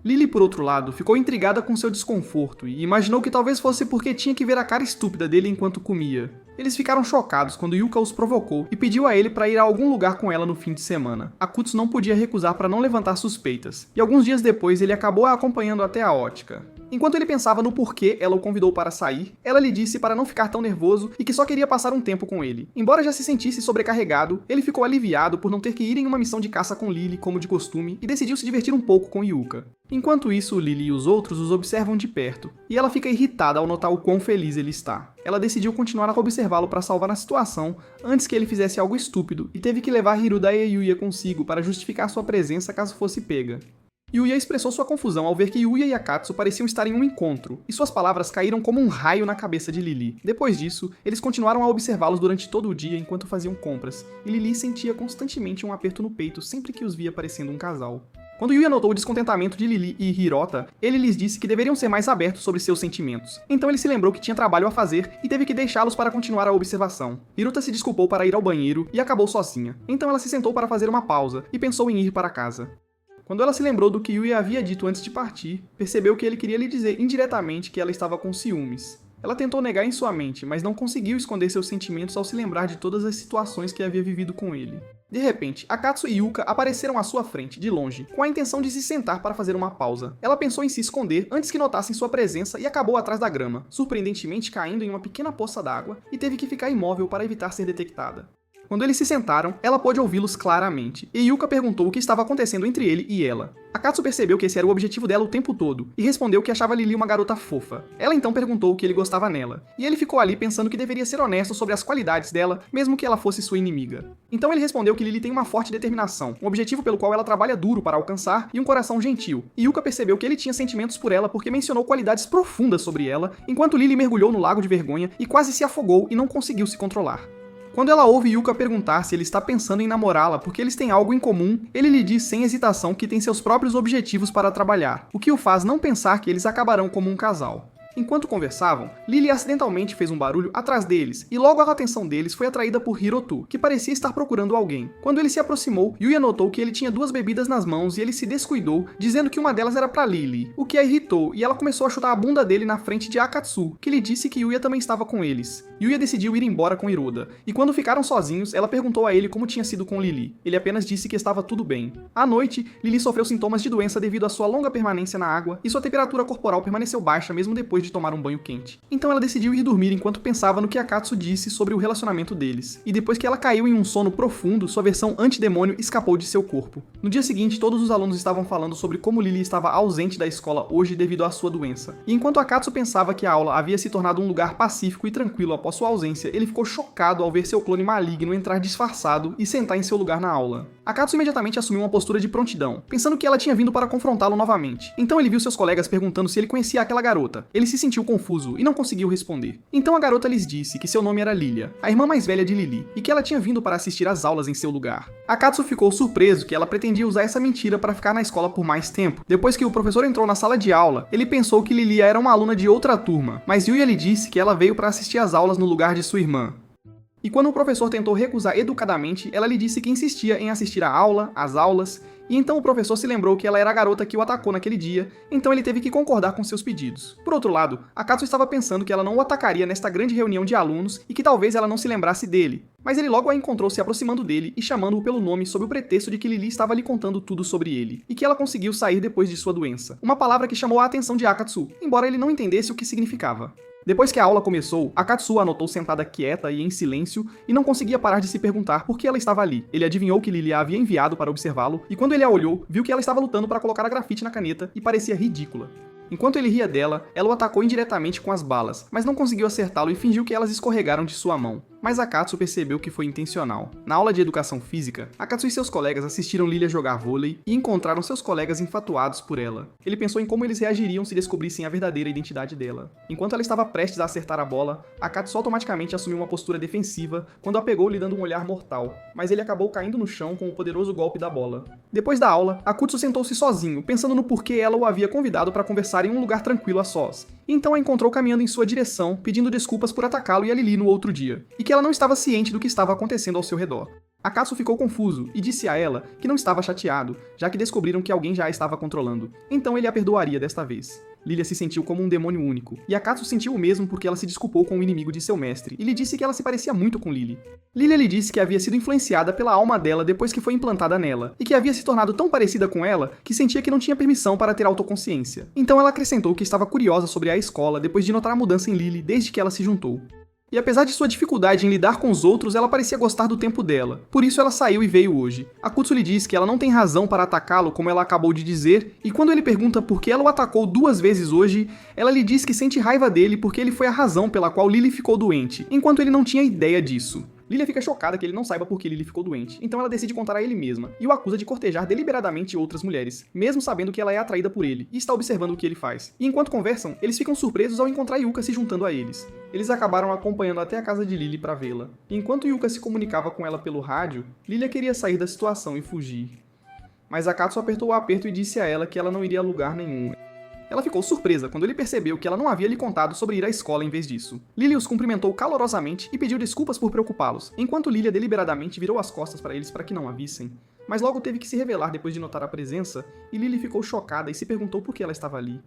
Lily, por outro lado, ficou intrigada com seu desconforto e imaginou que talvez fosse porque tinha que ver a cara estúpida dele enquanto comia. Eles ficaram chocados quando Yuka os provocou e pediu a ele para ir a algum lugar com ela no fim de semana. Akutsu não podia recusar para não levantar suspeitas, e alguns dias depois ele acabou a acompanhando até a ótica. Enquanto ele pensava no porquê ela o convidou para sair, ela lhe disse para não ficar tão nervoso e que só queria passar um tempo com ele. Embora já se sentisse sobrecarregado, ele ficou aliviado por não ter que ir em uma missão de caça com Lily como de costume e decidiu se divertir um pouco com Yuka. Enquanto isso, Lily e os outros os observam de perto, e ela fica irritada ao notar o quão feliz ele está. Ela decidiu continuar a observá-lo para salvar a situação antes que ele fizesse algo estúpido e teve que levar Hiruda e Yuya consigo para justificar sua presença caso fosse pega. Yuya expressou sua confusão ao ver que Yuya e Akatsu pareciam estar em um encontro, e suas palavras caíram como um raio na cabeça de Lily. Depois disso, eles continuaram a observá-los durante todo o dia enquanto faziam compras, e Lily sentia constantemente um aperto no peito sempre que os via parecendo um casal. Quando Yuya notou o descontentamento de Lily e Hirota, ele lhes disse que deveriam ser mais abertos sobre seus sentimentos. Então ele se lembrou que tinha trabalho a fazer e teve que deixá-los para continuar a observação. Hirota se desculpou para ir ao banheiro e acabou sozinha. Então ela se sentou para fazer uma pausa e pensou em ir para casa. Quando ela se lembrou do que Yuya havia dito antes de partir, percebeu que ele queria lhe dizer indiretamente que ela estava com ciúmes. Ela tentou negar em sua mente, mas não conseguiu esconder seus sentimentos ao se lembrar de todas as situações que havia vivido com ele. De repente, Akatsu e Yuka apareceram à sua frente, de longe, com a intenção de se sentar para fazer uma pausa. Ela pensou em se esconder antes que notassem sua presença e acabou atrás da grama, surpreendentemente caindo em uma pequena poça d'água, e teve que ficar imóvel para evitar ser detectada. Quando eles se sentaram, ela pôde ouvi-los claramente, e Yuka perguntou o que estava acontecendo entre ele e ela. Akatsu percebeu que esse era o objetivo dela o tempo todo, e respondeu que achava Lily uma garota fofa. Ela então perguntou o que ele gostava nela, e ele ficou ali pensando que deveria ser honesto sobre as qualidades dela, mesmo que ela fosse sua inimiga. Então ele respondeu que Lily tem uma forte determinação, um objetivo pelo qual ela trabalha duro para alcançar, e um coração gentil. E Yuka percebeu que ele tinha sentimentos por ela porque mencionou qualidades profundas sobre ela, enquanto Lily mergulhou no lago de vergonha e quase se afogou e não conseguiu se controlar. Quando ela ouve Yuka perguntar se ele está pensando em namorá-la porque eles têm algo em comum, ele lhe diz sem hesitação que tem seus próprios objetivos para trabalhar, o que o faz não pensar que eles acabarão como um casal. Enquanto conversavam, Lily acidentalmente fez um barulho atrás deles, e logo a atenção deles foi atraída por Hiroto, que parecia estar procurando alguém. Quando ele se aproximou, Yuya notou que ele tinha duas bebidas nas mãos e ele se descuidou, dizendo que uma delas era para Lily, o que a irritou, e ela começou a chutar a bunda dele na frente de Akatsu, que lhe disse que Yuya também estava com eles. Yuya decidiu ir embora com Hiroda, e quando ficaram sozinhos, ela perguntou a ele como tinha sido com Lily. Ele apenas disse que estava tudo bem. À noite, Lily sofreu sintomas de doença devido à sua longa permanência na água, e sua temperatura corporal permaneceu baixa mesmo depois depois de tomar um banho quente. Então ela decidiu ir dormir enquanto pensava no que Akatsuki disse sobre o relacionamento deles. E depois que ela caiu em um sono profundo, sua versão antidemônio escapou de seu corpo. No dia seguinte, todos os alunos estavam falando sobre como Lily estava ausente da escola hoje devido à sua doença. E enquanto Akatsuki pensava que a aula havia se tornado um lugar pacífico e tranquilo após sua ausência, ele ficou chocado ao ver seu clone maligno entrar disfarçado e sentar em seu lugar na aula. Akatsuki imediatamente assumiu uma postura de prontidão, pensando que ela tinha vindo para confrontá-lo novamente. Então ele viu seus colegas perguntando se ele conhecia aquela garota. Ele se sentiu confuso e não conseguiu responder. Então a garota lhes disse que seu nome era Lilia, a irmã mais velha de Lily, e que ela tinha vindo para assistir às aulas em seu lugar. Akatsuki ficou surpreso que ela pretendia usar essa mentira para ficar na escola por mais tempo. Depois que o professor entrou na sala de aula, ele pensou que Lilia era uma aluna de outra turma, mas Yuya lhe disse que ela veio para assistir às aulas no lugar de sua irmã. E quando o professor tentou recusar educadamente, ela lhe disse que insistia em assistir à aula, às aulas, e então o professor se lembrou que ela era a garota que o atacou naquele dia, então ele teve que concordar com seus pedidos. Por outro lado, Akatsuki estava pensando que ela não o atacaria nesta grande reunião de alunos e que talvez ela não se lembrasse dele. Mas ele logo a encontrou se aproximando dele e chamando-o pelo nome sob o pretexto de que Lily estava lhe contando tudo sobre ele, e que ela conseguiu sair depois de sua doença. Uma palavra que chamou a atenção de Akatsuki, embora ele não entendesse o que significava. Depois que a aula começou, Akatsuki a notou sentada quieta e em silêncio e não conseguia parar de se perguntar por que ela estava ali. Ele adivinhou que Lily a havia enviado para observá-lo e quando ele a olhou, viu que ela estava lutando para colocar a grafite na caneta e parecia ridícula. Enquanto ele ria dela, ela o atacou indiretamente com as balas, mas não conseguiu acertá-lo e fingiu que elas escorregaram de sua mão. Mas Akatsuki percebeu que foi intencional. Na aula de educação física, Akatsuki e seus colegas assistiram Lilia jogar vôlei e encontraram seus colegas enfatuados por ela. Ele pensou em como eles reagiriam se descobrissem a verdadeira identidade dela. Enquanto ela estava prestes a acertar a bola, Akatsuki automaticamente assumiu uma postura defensiva quando a pegou lhe dando um olhar mortal, mas ele acabou caindo no chão com o poderoso golpe da bola. Depois da aula, Akatsuki sentou-se sozinho, pensando no porquê ela o havia convidado para conversar em um lugar tranquilo a sós. Então a encontrou caminhando em sua direção, pedindo desculpas por atacá-lo e a Lily no outro dia, e que ela não estava ciente do que estava acontecendo ao seu redor. Akatsuki ficou confuso e disse a ela que não estava chateado, já que descobriram que alguém já a estava controlando. Então ele a perdoaria desta vez. Lilia se sentiu como um demônio único, e Akatsuki sentiu o mesmo porque ela se desculpou com o inimigo de seu mestre, e lhe disse que ela se parecia muito com Lily. Lilia lhe disse que havia sido influenciada pela alma dela depois que foi implantada nela, e que havia se tornado tão parecida com ela que sentia que não tinha permissão para ter autoconsciência. Então ela acrescentou que estava curiosa sobre a escola depois de notar a mudança em Lily desde que ela se juntou. E apesar de sua dificuldade em lidar com os outros, ela parecia gostar do tempo dela. Por isso ela saiu e veio hoje. Akatsuki lhe diz que ela não tem razão para atacá-lo, como ela acabou de dizer, e quando ele pergunta por que ela o atacou 2 vezes hoje, ela lhe diz que sente raiva dele porque ele foi a razão pela qual Lily ficou doente, enquanto ele não tinha ideia disso. Lilia fica chocada que ele não saiba por que Lily ficou doente, então ela decide contar a ele mesma, e o acusa de cortejar deliberadamente outras mulheres, mesmo sabendo que ela é atraída por ele, e está observando o que ele faz. E enquanto conversam, eles ficam surpresos ao encontrar Yuka se juntando a eles. Eles acabaram acompanhando até a casa de Lily para vê-la. E enquanto Yuka se comunicava com ela pelo rádio, Lilia queria sair da situação e fugir. Mas Akatsuki apertou o aperto e disse a ela que ela não iria a lugar nenhum. Ela ficou surpresa quando ele percebeu que ela não havia lhe contado sobre ir à escola em vez disso. Lily os cumprimentou calorosamente e pediu desculpas por preocupá-los, enquanto Lilia deliberadamente virou as costas para eles para que não a vissem. Mas logo teve que se revelar depois de notar a presença, e Lily ficou chocada e se perguntou por que ela estava ali.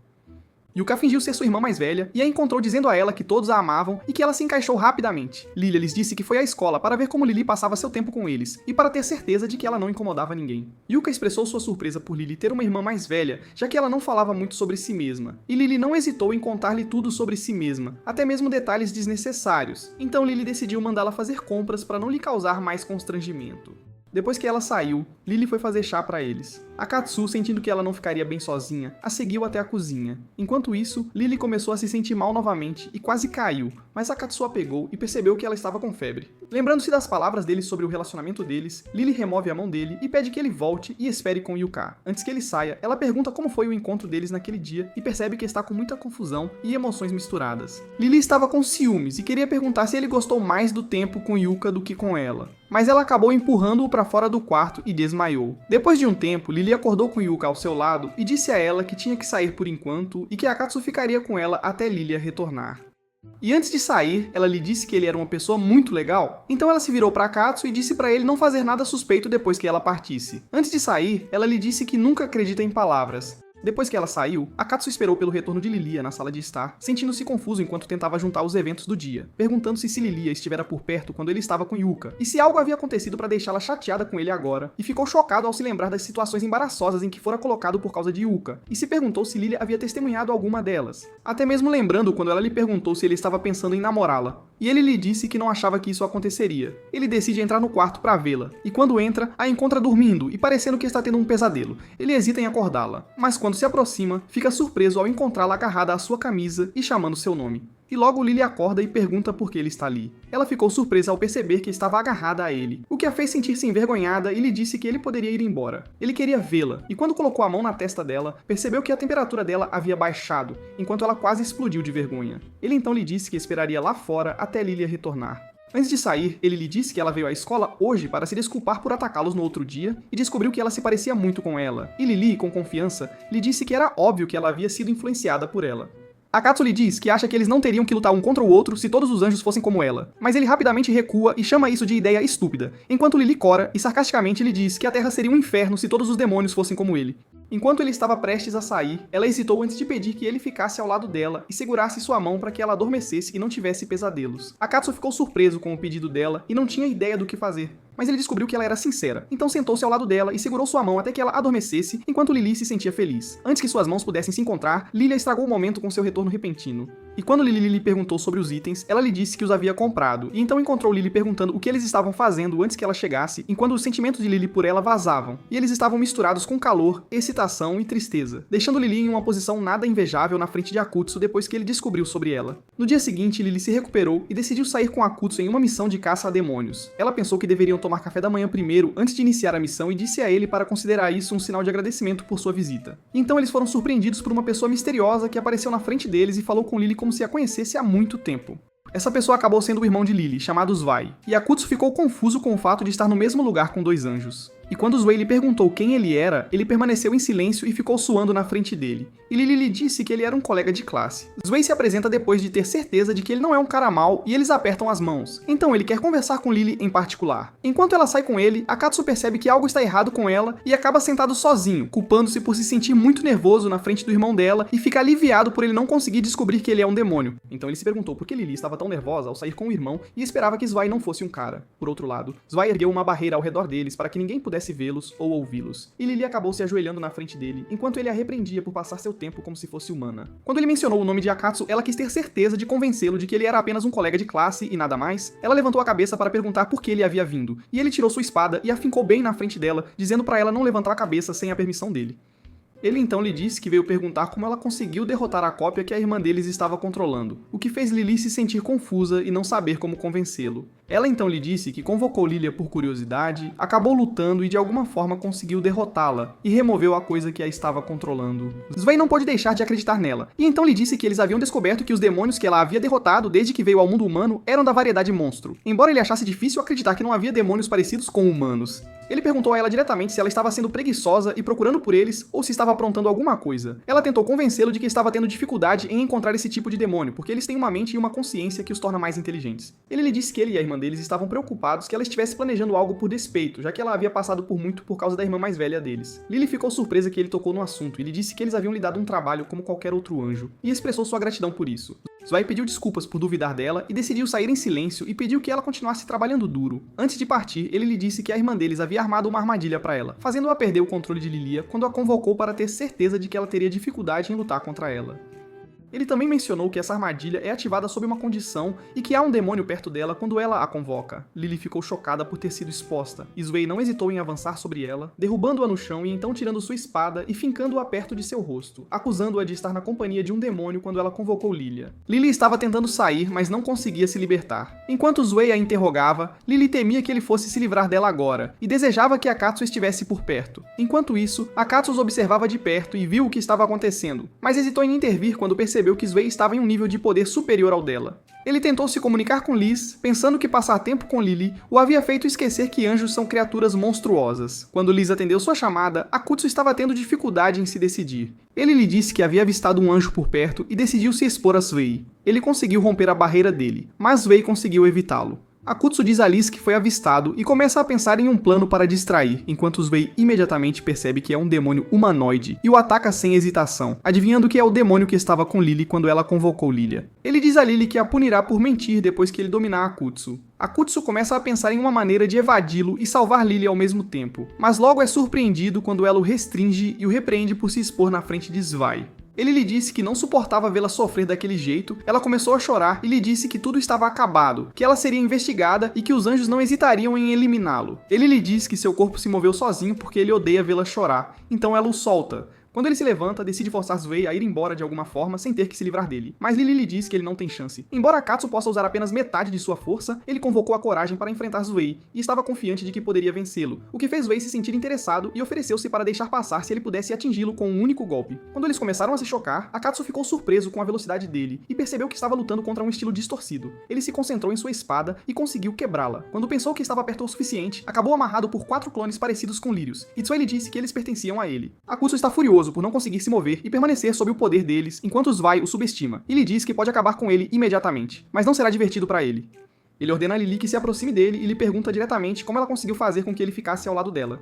Yuka fingiu ser sua irmã mais velha e a encontrou dizendo a ela que todos a amavam e que ela se encaixou rapidamente. Lilia lhes disse que foi à escola para ver como Lily passava seu tempo com eles e para ter certeza de que ela não incomodava ninguém. Yuka expressou sua surpresa por Lily ter uma irmã mais velha, já que ela não falava muito sobre si mesma. E Lily não hesitou em contar-lhe tudo sobre si mesma, até mesmo detalhes desnecessários. Então Lily decidiu mandá-la fazer compras para não lhe causar mais constrangimento. Depois que ela saiu, Lily foi fazer chá para eles. Akatsuki, sentindo que ela não ficaria bem sozinha, a seguiu até a cozinha. Enquanto isso, Lily começou a se sentir mal novamente e quase caiu, mas Akatsuki a pegou e percebeu que ela estava com febre. Lembrando-se das palavras dele sobre o relacionamento deles, Lily remove a mão dele e pede que ele volte e espere com Yuka. Antes que ele saia, ela pergunta como foi o encontro deles naquele dia e percebe que está com muita confusão e emoções misturadas. Lily estava com ciúmes e queria perguntar se ele gostou mais do tempo com Yuka do que com ela, mas ela acabou empurrando-o para fora do quarto e desmaiou. Depois de um tempo, Lily acordou com Yuka ao seu lado e disse a ela que tinha que sair por enquanto e que Akatsuki ficaria com ela até Lilia retornar. E antes de sair, ela lhe disse que ele era uma pessoa muito legal, então ela se virou para Akatsuki e disse para ele não fazer nada suspeito depois que ela partisse. Antes de sair, ela lhe disse que nunca acredita em palavras. Depois que ela saiu, Akatsuki esperou pelo retorno de Lilia na sala de estar, sentindo-se confuso enquanto tentava juntar os eventos do dia, perguntando-se se Lilia estivera por perto quando ele estava com Yuka, e se algo havia acontecido para deixá-la chateada com ele agora, e ficou chocado ao se lembrar das situações embaraçosas em que fora colocado por causa de Yuka, e se perguntou se Lilia havia testemunhado alguma delas, até mesmo lembrando quando ela lhe perguntou se ele estava pensando em namorá-la, e ele lhe disse que não achava que isso aconteceria. Ele decide entrar no quarto para vê-la, e quando entra, a encontra dormindo e parecendo que está tendo um pesadelo. Ele hesita em acordá-la, mas quando se aproxima, fica surpreso ao encontrá-la agarrada à sua camisa e chamando seu nome. E logo Lily acorda e pergunta por que ele está ali. Ela ficou surpresa ao perceber que estava agarrada a ele, o que a fez sentir-se envergonhada e lhe disse que ele poderia ir embora. Ele queria vê-la, e quando colocou a mão na testa dela, percebeu que a temperatura dela havia baixado, enquanto ela quase explodiu de vergonha. Ele então lhe disse que esperaria lá fora até Lilia retornar. Antes de sair, ele lhe disse que ela veio à escola hoje para se desculpar por atacá-los no outro dia e descobriu que ela se parecia muito com ela. E Lily, com confiança, lhe disse que era óbvio que ela havia sido influenciada por ela. Akatsuki lhe diz que acha que eles não teriam que lutar um contra o outro se todos os anjos fossem como ela, mas ele rapidamente recua e chama isso de ideia estúpida, enquanto Lily cora e sarcasticamente lhe diz que a Terra seria um inferno se todos os demônios fossem como ele. Enquanto ele estava prestes a sair, ela hesitou antes de pedir que ele ficasse ao lado dela e segurasse sua mão para que ela adormecesse e não tivesse pesadelos. Akatsuki ficou surpreso com o pedido dela e não tinha ideia do que fazer. Mas ele descobriu que ela era sincera, então sentou-se ao lado dela e segurou sua mão até que ela adormecesse, enquanto Lily se sentia feliz. Antes que suas mãos pudessem se encontrar, Lilia estragou o momento com seu retorno repentino. E quando Lily lhe perguntou sobre os itens, ela lhe disse que os havia comprado, e então encontrou Lily perguntando o que eles estavam fazendo antes que ela chegasse, enquanto os sentimentos de Lily por ela vazavam, e eles estavam misturados com calor, excitação e tristeza, deixando Lily em uma posição nada invejável na frente de Akutsu depois que ele descobriu sobre ela. No dia seguinte, Lily se recuperou e decidiu sair com Akutsu em uma missão de caça a demônios. Ela pensou que deveriam tomar café da manhã primeiro antes de iniciar a missão e disse a ele para considerar isso um sinal de agradecimento por sua visita. Então eles foram surpreendidos por uma pessoa misteriosa que apareceu na frente deles e falou com Lily como se a conhecesse há muito tempo. Essa pessoa acabou sendo o irmão de Lily, chamado Zwei, e Akutsu ficou confuso com o fato de estar no mesmo lugar com dois anjos. E quando Zwei lhe perguntou quem ele era, ele permaneceu em silêncio e ficou suando na frente dele. E Lily lhe disse que ele era um colega de classe. Zwei se apresenta depois de ter certeza de que ele não é um cara mau e eles apertam as mãos. Então ele quer conversar com Lily em particular. Enquanto ela sai com ele, Akatsuki percebe que algo está errado com ela e acaba sentado sozinho, culpando-se por se sentir muito nervoso na frente do irmão dela e fica aliviado por ele não conseguir descobrir que ele é um demônio. Então ele se perguntou por que Lily estava tão nervosa ao sair com o irmão e esperava que Zwei não fosse um cara. Por outro lado, Zwei ergueu uma barreira ao redor deles para que ninguém pudesse vê-los ou ouvi-los. E Lily acabou se ajoelhando na frente dele, enquanto ele a repreendia por passar seu tempo como se fosse humana. Quando ele mencionou o nome de Akatsuki, ela quis ter certeza de convencê-lo de que ele era apenas um colega de classe e nada mais. Ela levantou a cabeça para perguntar por que ele havia vindo, e ele tirou sua espada e a fincou bem na frente dela, dizendo para ela não levantar a cabeça sem a permissão dele. Ele então lhe disse que veio perguntar como ela conseguiu derrotar a cópia que a irmã deles estava controlando, o que fez Lily se sentir confusa e não saber como convencê-lo. Ela então lhe disse que convocou Lilia por curiosidade, acabou lutando e de alguma forma conseguiu derrotá-la, e removeu a coisa que a estava controlando. Zwei não pôde deixar de acreditar nela, e então lhe disse que eles haviam descoberto que os demônios que ela havia derrotado desde que veio ao mundo humano eram da variedade monstro, embora ele achasse difícil acreditar que não havia demônios parecidos com humanos. Ele perguntou a ela diretamente se ela estava sendo preguiçosa e procurando por eles, ou se estava aprontando alguma coisa. Ela tentou convencê-lo de que estava tendo dificuldade em encontrar esse tipo de demônio, porque eles têm uma mente e uma consciência que os torna mais inteligentes. Ele lhe disse que ele e a irmã deles estavam preocupados que ela estivesse planejando algo por despeito, já que ela havia passado por muito por causa da irmã mais velha deles. Lily ficou surpresa que ele tocou no assunto e lhe disse que eles haviam lhe dado um trabalho como qualquer outro anjo, e expressou sua gratidão por isso. Zwei pediu desculpas por duvidar dela e decidiu sair em silêncio e pediu que ela continuasse trabalhando duro. Antes de partir, ele lhe disse que a irmã deles havia armado uma armadilha para ela, fazendo-a perder o controle de Lilia quando a convocou para ter certeza de que ela teria dificuldade em lutar contra ela. Ele também mencionou que essa armadilha é ativada sob uma condição e que há um demônio perto dela quando ela a convoca. Lily ficou chocada por ter sido exposta, e Zwei não hesitou em avançar sobre ela, derrubando-a no chão e então tirando sua espada e fincando-a perto de seu rosto, acusando-a de estar na companhia de um demônio quando ela convocou Lilia. Lily estava tentando sair, mas não conseguia se libertar. Enquanto Zwei a interrogava, Lily temia que ele fosse se livrar dela agora, e desejava que Akatsuki estivesse por perto. Enquanto isso, Akatsuki os observava de perto e viu o que estava acontecendo, mas hesitou em intervir quando percebeu que Zwei estava em um nível de poder superior ao dela. Ele tentou se comunicar com Liz, pensando que passar tempo com Lily o havia feito esquecer que anjos são criaturas monstruosas. Quando Liz atendeu sua chamada, Akutsu estava tendo dificuldade em se decidir. Ele lhe disse que havia avistado um anjo por perto e decidiu se expor a Zwei. Ele conseguiu romper a barreira dele, mas Zwei conseguiu evitá-lo. Akutsu diz a Liz que foi avistado e começa a pensar em um plano para distrair, enquanto Zwei imediatamente percebe que é um demônio humanoide e o ataca sem hesitação, adivinhando que é o demônio que estava com Lily quando ela convocou Lilia. Ele diz a Lily que a punirá por mentir depois que ele dominar Akutsu. Akutsu começa a pensar em uma maneira de evadi-lo e salvar Lily ao mesmo tempo, mas logo é surpreendido quando ela o restringe e o repreende por se expor na frente de Zwei. Ele lhe disse que não suportava vê-la sofrer daquele jeito, ela começou a chorar e lhe disse que tudo estava acabado, que ela seria investigada e que os anjos não hesitariam em eliminá-lo. Ele lhe diz que seu corpo se moveu sozinho porque ele odeia vê-la chorar, então ela o solta. Quando ele se levanta, decide forçar Zwei a ir embora de alguma forma sem ter que se livrar dele. Mas Lily lhe diz que ele não tem chance. Embora Akatsu possa usar apenas metade de sua força, ele convocou a coragem para enfrentar Zwei e estava confiante de que poderia vencê-lo, o que fez Zwei se sentir interessado e ofereceu-se para deixar passar se ele pudesse atingi-lo com um único golpe. Quando eles começaram a se chocar, Akatsu ficou surpreso com a velocidade dele e percebeu que estava lutando contra um estilo distorcido. Ele se concentrou em sua espada e conseguiu quebrá-la. Quando pensou que estava perto o suficiente, acabou amarrado por 4 clones parecidos com lírios, e Zwei lhe disse que eles pertenciam a ele. Akutsu está furioso por não conseguir se mover e permanecer sob o poder deles enquanto Zwei o subestima, e lhe diz que pode acabar com ele imediatamente, mas não será divertido para ele. Ele ordena a Lily que se aproxime dele e lhe pergunta diretamente como ela conseguiu fazer com que ele ficasse ao lado dela.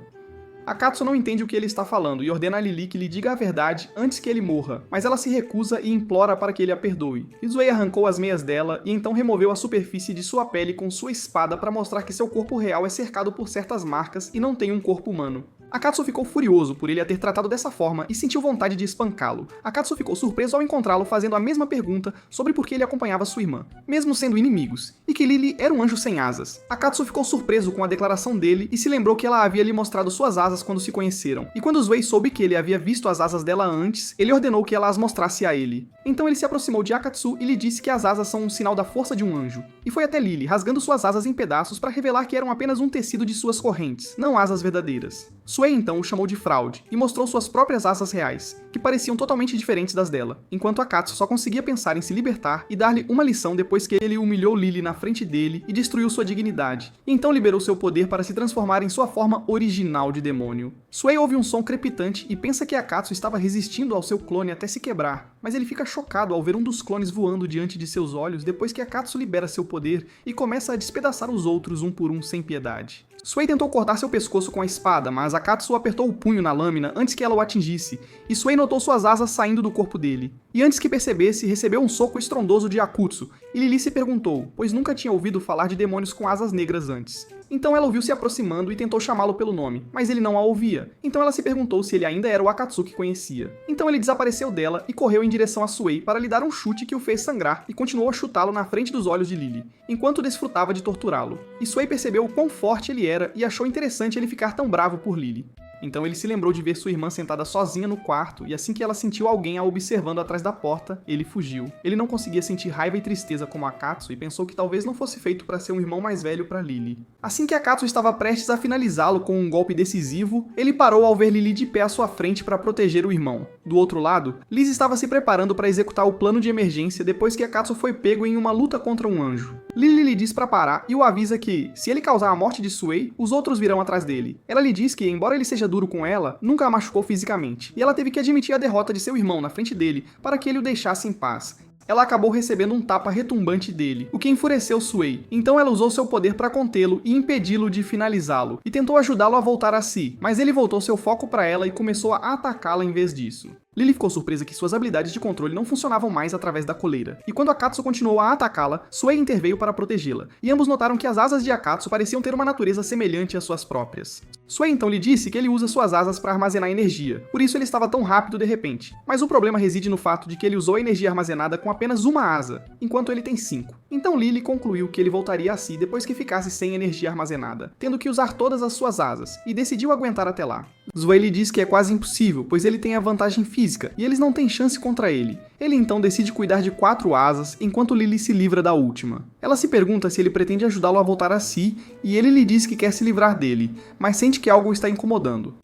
Akatsu não entende o que ele está falando e ordena a Lily que lhe diga a verdade antes que ele morra, mas ela se recusa e implora para que ele a perdoe. Zwei arrancou as meias dela e então removeu a superfície de sua pele com sua espada para mostrar que seu corpo real é cercado por certas marcas e não tem um corpo humano. Akatsu ficou furioso por ele a ter tratado dessa forma e sentiu vontade de espancá-lo. Akatsu ficou surpreso ao encontrá-lo fazendo a mesma pergunta sobre por que ele acompanhava sua irmã, mesmo sendo inimigos, e que Lily era um anjo sem asas. Akatsu ficou surpreso com a declaração dele e se lembrou que ela havia lhe mostrado suas asas quando se conheceram. E quando Zwei soube que ele havia visto as asas dela antes, ele ordenou que ela as mostrasse a ele. Então ele se aproximou de Akatsu e lhe disse que as asas são um sinal da força de um anjo. E foi até Lily, rasgando suas asas em pedaços para revelar que eram apenas um tecido de suas correntes, não asas verdadeiras. Zwei então o chamou de fraude e mostrou suas próprias asas reais, que pareciam totalmente diferentes das dela, enquanto Akatsu só conseguia pensar em se libertar e dar-lhe uma lição depois que ele humilhou Lily na frente dele e destruiu sua dignidade, e então liberou seu poder para se transformar em sua forma original de demônio. Zwei ouve um som crepitante e pensa que Akatsu estava resistindo ao seu clone até se quebrar, mas ele fica chocado ao ver um dos clones voando diante de seus olhos depois que Akatsu libera seu poder e começa a despedaçar os outros um por um sem piedade. Zwei tentou cortar seu pescoço com a espada, mas Akatsu apertou o punho na lâmina antes que ela o atingisse, e Zwei notou suas asas saindo do corpo dele. E antes que percebesse, recebeu um soco estrondoso de Akutsu, e Lily se perguntou, pois nunca tinha ouvido falar de demônios com asas negras antes. Então ela o viu se aproximando e tentou chamá-lo pelo nome, mas ele não a ouvia. Então ela se perguntou se ele ainda era o Akatsu que conhecia. Então ele desapareceu dela e correu em direção a Zwei para lhe dar um chute que o fez sangrar e continuou a chutá-lo na frente dos olhos de Lily, enquanto desfrutava de torturá-lo. E Zwei percebeu o quão forte ele era e achou interessante ele ficar tão bravo por Lily. Então ele se lembrou de ver sua irmã sentada sozinha no quarto, e assim que ela sentiu alguém a observando atrás da porta, ele fugiu. Ele não conseguia sentir raiva e tristeza como Akatsu e pensou que talvez não fosse feito para ser um irmão mais velho para Lily. Assim que Akatsu estava prestes a finalizá-lo com um golpe decisivo, ele parou ao ver Lily de pé à sua frente para proteger o irmão. Do outro lado, Liz estava se preparando para executar o plano de emergência depois que Akatsu foi pego em uma luta contra um anjo. Lily lhe diz para parar e o avisa que, se ele causar a morte de Zwei, os outros virão atrás dele. Ela lhe diz que, embora ele seja duro com ela, nunca a machucou fisicamente, e ela teve que admitir a derrota de seu irmão na frente dele para que ele o deixasse em paz. Ela acabou recebendo um tapa retumbante dele, o que enfureceu Zwei. Então ela usou seu poder para contê-lo e impedi-lo de finalizá-lo, e tentou ajudá-lo a voltar a si, mas ele voltou seu foco para ela e começou a atacá-la em vez disso. Lily ficou surpresa que suas habilidades de controle não funcionavam mais através da coleira, e quando Akatsu continuou a atacá-la, Zwei interveio para protegê-la, e ambos notaram que as asas de Akatsu pareciam ter uma natureza semelhante às suas próprias. Zwei então lhe disse que ele usa suas asas para armazenar energia, por isso ele estava tão rápido de repente, mas o problema reside no fato de que ele usou a energia armazenada com apenas uma asa, enquanto ele tem 5. Então Lily concluiu que ele voltaria a si depois que ficasse sem energia armazenada, tendo que usar todas as suas asas, e decidiu aguentar até lá. Zwei lhe diz que é quase impossível, pois ele tem a vantagem física, e eles não têm chance contra ele. Ele então decide cuidar de 4 asas, enquanto Lily se livra da última. Ela se pergunta se ele pretende ajudá-lo a voltar a si, e ele lhe diz que quer se livrar dele, mas sente que algo o está incomodando.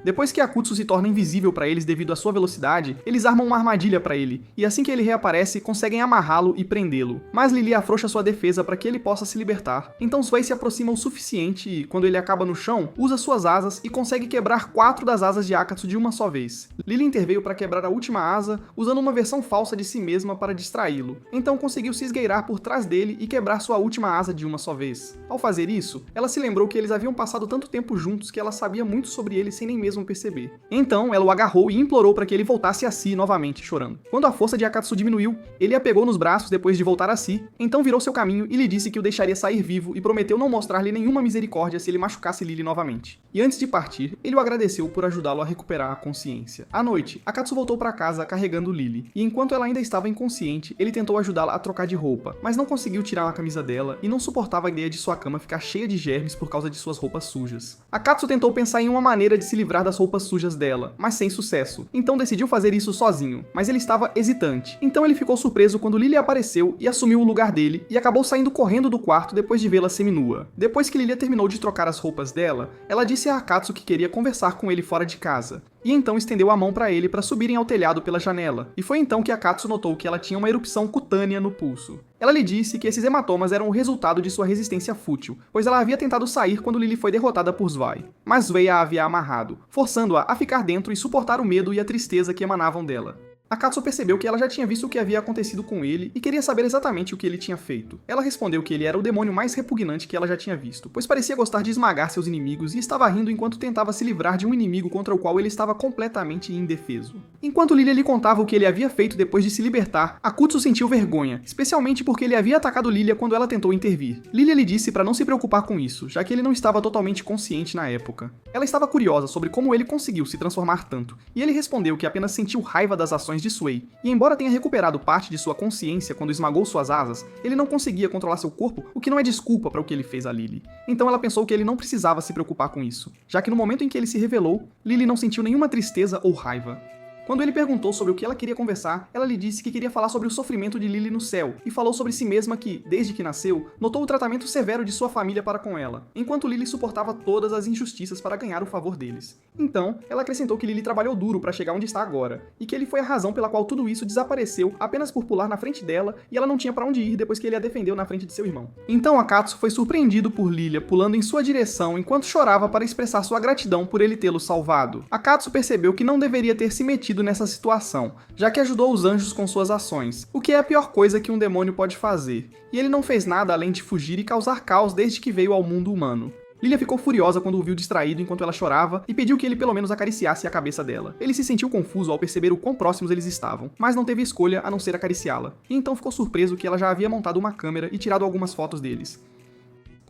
Depois que Akutsu se torna invisível para eles devido à sua velocidade, eles armam uma armadilha para ele, e assim que ele reaparece, conseguem amarrá-lo e prendê-lo. Mas Lily afrouxa sua defesa para que ele possa se libertar. Então Sway se aproxima o suficiente e, quando ele acaba no chão, usa suas asas e consegue quebrar 4 das asas de Akatsu de uma só vez. Lily interveio para quebrar a última asa, usando uma versão falsa de si mesma para distraí-lo. Então conseguiu se esgueirar por trás dele e quebrar sua última asa de uma só vez. Ao fazer isso, ela se lembrou que eles haviam passado tanto tempo juntos que ela sabia muito sobre ele sem nem mesmo perceber. Então, ela o agarrou e implorou para que ele voltasse a si novamente, chorando. Quando a força de Akatsu diminuiu, ele a pegou nos braços depois de voltar a si, então virou seu caminho e lhe disse que o deixaria sair vivo e prometeu não mostrar-lhe nenhuma misericórdia se ele machucasse Lily novamente. E antes de partir, ele o agradeceu por ajudá-lo a recuperar a consciência. À noite, Akatsu voltou para casa carregando Lily, e enquanto ela ainda estava inconsciente, ele tentou ajudá-la a trocar de roupa, mas não conseguiu tirar a camisa dela e não suportava a ideia de sua cama ficar cheia de germes por causa de suas roupas sujas. Akatsu tentou pensar em uma maneira de se livrar das roupas sujas dela, mas sem sucesso. Então decidiu fazer isso sozinho, mas ele estava hesitante. Então ele ficou surpreso quando Lily apareceu e assumiu o lugar dele e acabou saindo correndo do quarto depois de vê-la seminua. Depois que Lily terminou de trocar as roupas dela, ela disse a Akatsu que queria conversar com ele fora de casa. E então estendeu a mão para ele para subirem ao telhado pela janela. E foi então que Akatsu notou que ela tinha uma erupção cutânea no pulso. Ela lhe disse que esses hematomas eram o resultado de sua resistência fútil, pois ela havia tentado sair quando Lily foi derrotada por Zwei. Mas Zwei a havia amarrado, forçando-a a ficar dentro e suportar o medo e a tristeza que emanavam dela. Akatsu percebeu que ela já tinha visto o que havia acontecido com ele e queria saber exatamente o que ele tinha feito. Ela respondeu que ele era o demônio mais repugnante que ela já tinha visto, pois parecia gostar de esmagar seus inimigos e estava rindo enquanto tentava se livrar de um inimigo contra o qual ele estava completamente indefeso. Enquanto Lilia lhe contava o que ele havia feito depois de se libertar, Akutsu sentiu vergonha, especialmente porque ele havia atacado Lilia quando ela tentou intervir. Lilia lhe disse para não se preocupar com isso, já que ele não estava totalmente consciente na época. Ela estava curiosa sobre como ele conseguiu se transformar tanto, e ele respondeu que apenas sentiu raiva das ações de Sway, e embora tenha recuperado parte de sua consciência quando esmagou suas asas, ele não conseguia controlar seu corpo, o que não é desculpa para o que ele fez a Lily. Então ela pensou que ele não precisava se preocupar com isso, já que no momento em que ele se revelou, Lily não sentiu nenhuma tristeza ou raiva. Quando ele perguntou sobre o que ela queria conversar, ela lhe disse que queria falar sobre o sofrimento de Lily no céu, e falou sobre si mesma que, desde que nasceu, notou o tratamento severo de sua família para com ela, enquanto Lily suportava todas as injustiças para ganhar o favor deles. Então, ela acrescentou que Lily trabalhou duro para chegar onde está agora, e que ele foi a razão pela qual tudo isso desapareceu apenas por pular na frente dela, e ela não tinha para onde ir depois que ele a defendeu na frente de seu irmão. Então Akatsu foi surpreendido por Lilia pulando em sua direção enquanto chorava para expressar sua gratidão por ele tê-lo salvado. Akatsu percebeu que não deveria ter se metido nessa situação, já que ajudou os anjos com suas ações, o que é a pior coisa que um demônio pode fazer, e ele não fez nada além de fugir e causar caos desde que veio ao mundo humano. Lilia ficou furiosa quando o viu distraído enquanto ela chorava e pediu que ele pelo menos acariciasse a cabeça dela. Ele se sentiu confuso ao perceber o quão próximos eles estavam, mas não teve escolha a não ser acariciá-la, e então ficou surpreso que ela já havia montado uma câmera e tirado algumas fotos deles.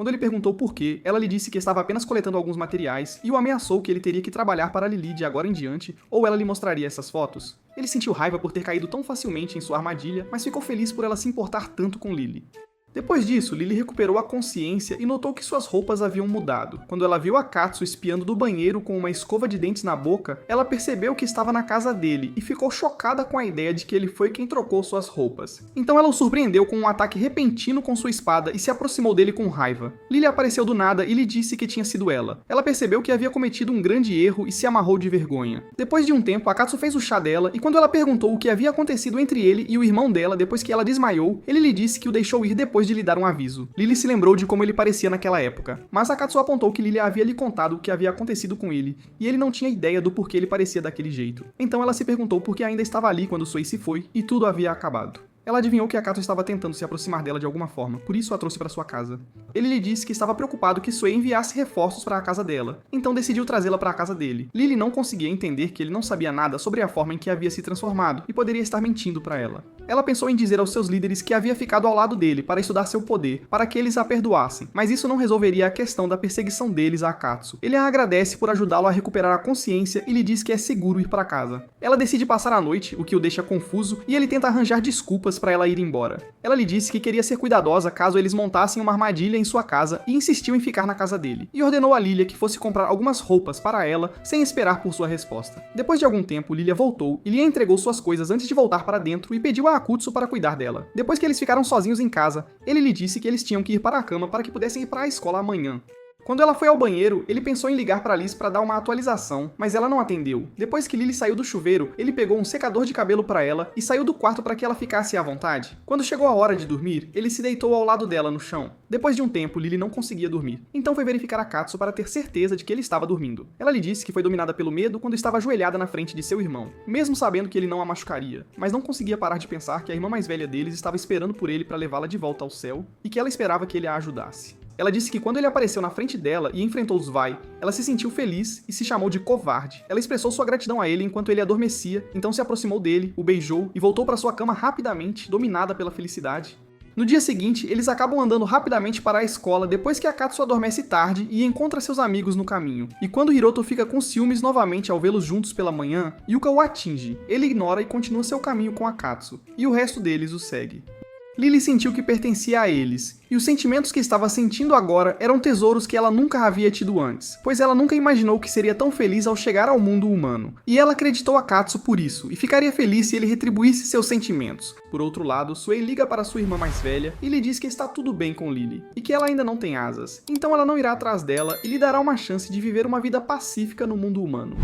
Quando ele perguntou por quê, ela lhe disse que estava apenas coletando alguns materiais e o ameaçou que ele teria que trabalhar para Lily de agora em diante, ou ela lhe mostraria essas fotos. Ele sentiu raiva por ter caído tão facilmente em sua armadilha, mas ficou feliz por ela se importar tanto com Lily. Depois disso, Lily recuperou a consciência e notou que suas roupas haviam mudado. Quando ela viu Akatsu espiando do banheiro com uma escova de dentes na boca, ela percebeu que estava na casa dele e ficou chocada com a ideia de que ele foi quem trocou suas roupas. Então ela o surpreendeu com um ataque repentino com sua espada e se aproximou dele com raiva. Lily apareceu do nada e lhe disse que tinha sido ela. Ela percebeu que havia cometido um grande erro e se amarrou de vergonha. Depois de um tempo, Akatsu fez o chá dela e quando ela perguntou o que havia acontecido entre ele e o irmão dela depois que ela desmaiou, ele lhe disse que o deixou ir depois de lhe dar um aviso. Lily se lembrou de como ele parecia naquela época, mas Akatsu apontou que Lily havia lhe contado o que havia acontecido com ele, e ele não tinha ideia do porquê ele parecia daquele jeito. Então ela se perguntou por que ainda estava ali quando Sway se foi, e tudo havia acabado. Ela adivinhou que Akatsu estava tentando se aproximar dela de alguma forma, por isso a trouxe para sua casa. Ele lhe disse que estava preocupado que Sway enviasse reforços para a casa dela, então decidiu trazê-la para a casa dele. Lily não conseguia entender que ele não sabia nada sobre a forma em que havia se transformado e poderia estar mentindo para ela. Ela pensou em dizer aos seus líderes que havia ficado ao lado dele para estudar seu poder, para que eles a perdoassem, mas isso não resolveria a questão da perseguição deles a Akatsu. Ele a agradece por ajudá-lo a recuperar a consciência e lhe diz que é seguro ir para casa. Ela decide passar a noite, o que o deixa confuso, e ele tenta arranjar desculpas para ela ir embora. Ela lhe disse que queria ser cuidadosa caso eles montassem uma armadilha em sua casa e insistiu em ficar na casa dele, e ordenou a Lilia que fosse comprar algumas roupas para ela sem esperar por sua resposta. Depois de algum tempo, Lilia voltou e lhe entregou suas coisas antes de voltar para dentro e pediu a Akutsu para cuidar dela. Depois que eles ficaram sozinhos em casa, ele lhe disse que eles tinham que ir para a cama para que pudessem ir para a escola amanhã. Quando ela foi ao banheiro, ele pensou em ligar para Liz para dar uma atualização, mas ela não atendeu. Depois que Lily saiu do chuveiro, ele pegou um secador de cabelo para ela e saiu do quarto para que ela ficasse à vontade. Quando chegou a hora de dormir, ele se deitou ao lado dela no chão. Depois de um tempo, Lily não conseguia dormir. Então foi verificar a Katsu para ter certeza de que ele estava dormindo. Ela lhe disse que foi dominada pelo medo quando estava ajoelhada na frente de seu irmão, mesmo sabendo que ele não a machucaria, mas não conseguia parar de pensar que a irmã mais velha deles estava esperando por ele para levá-la de volta ao céu e que ela esperava que ele a ajudasse. Ela disse que quando ele apareceu na frente dela e enfrentou os Vai, ela se sentiu feliz e se chamou de covarde. Ela expressou sua gratidão a ele enquanto ele adormecia, então se aproximou dele, o beijou e voltou para sua cama rapidamente, dominada pela felicidade. No dia seguinte, eles acabam andando rapidamente para a escola depois que a Katsu adormece tarde e encontra seus amigos no caminho. E quando Hiroto fica com ciúmes novamente ao vê-los juntos pela manhã, Yuka o atinge. Ele ignora e continua seu caminho com a Katsu, e o resto deles o segue. Lily sentiu que pertencia a eles, e os sentimentos que estava sentindo agora eram tesouros que ela nunca havia tido antes, pois ela nunca imaginou que seria tão feliz ao chegar ao mundo humano. E ela acreditou a Katsu por isso, e ficaria feliz se ele retribuísse seus sentimentos. Por outro lado, Suei liga para sua irmã mais velha e lhe diz que está tudo bem com Lily, e que ela ainda não tem asas, então ela não irá atrás dela e lhe dará uma chance de viver uma vida pacífica no mundo humano.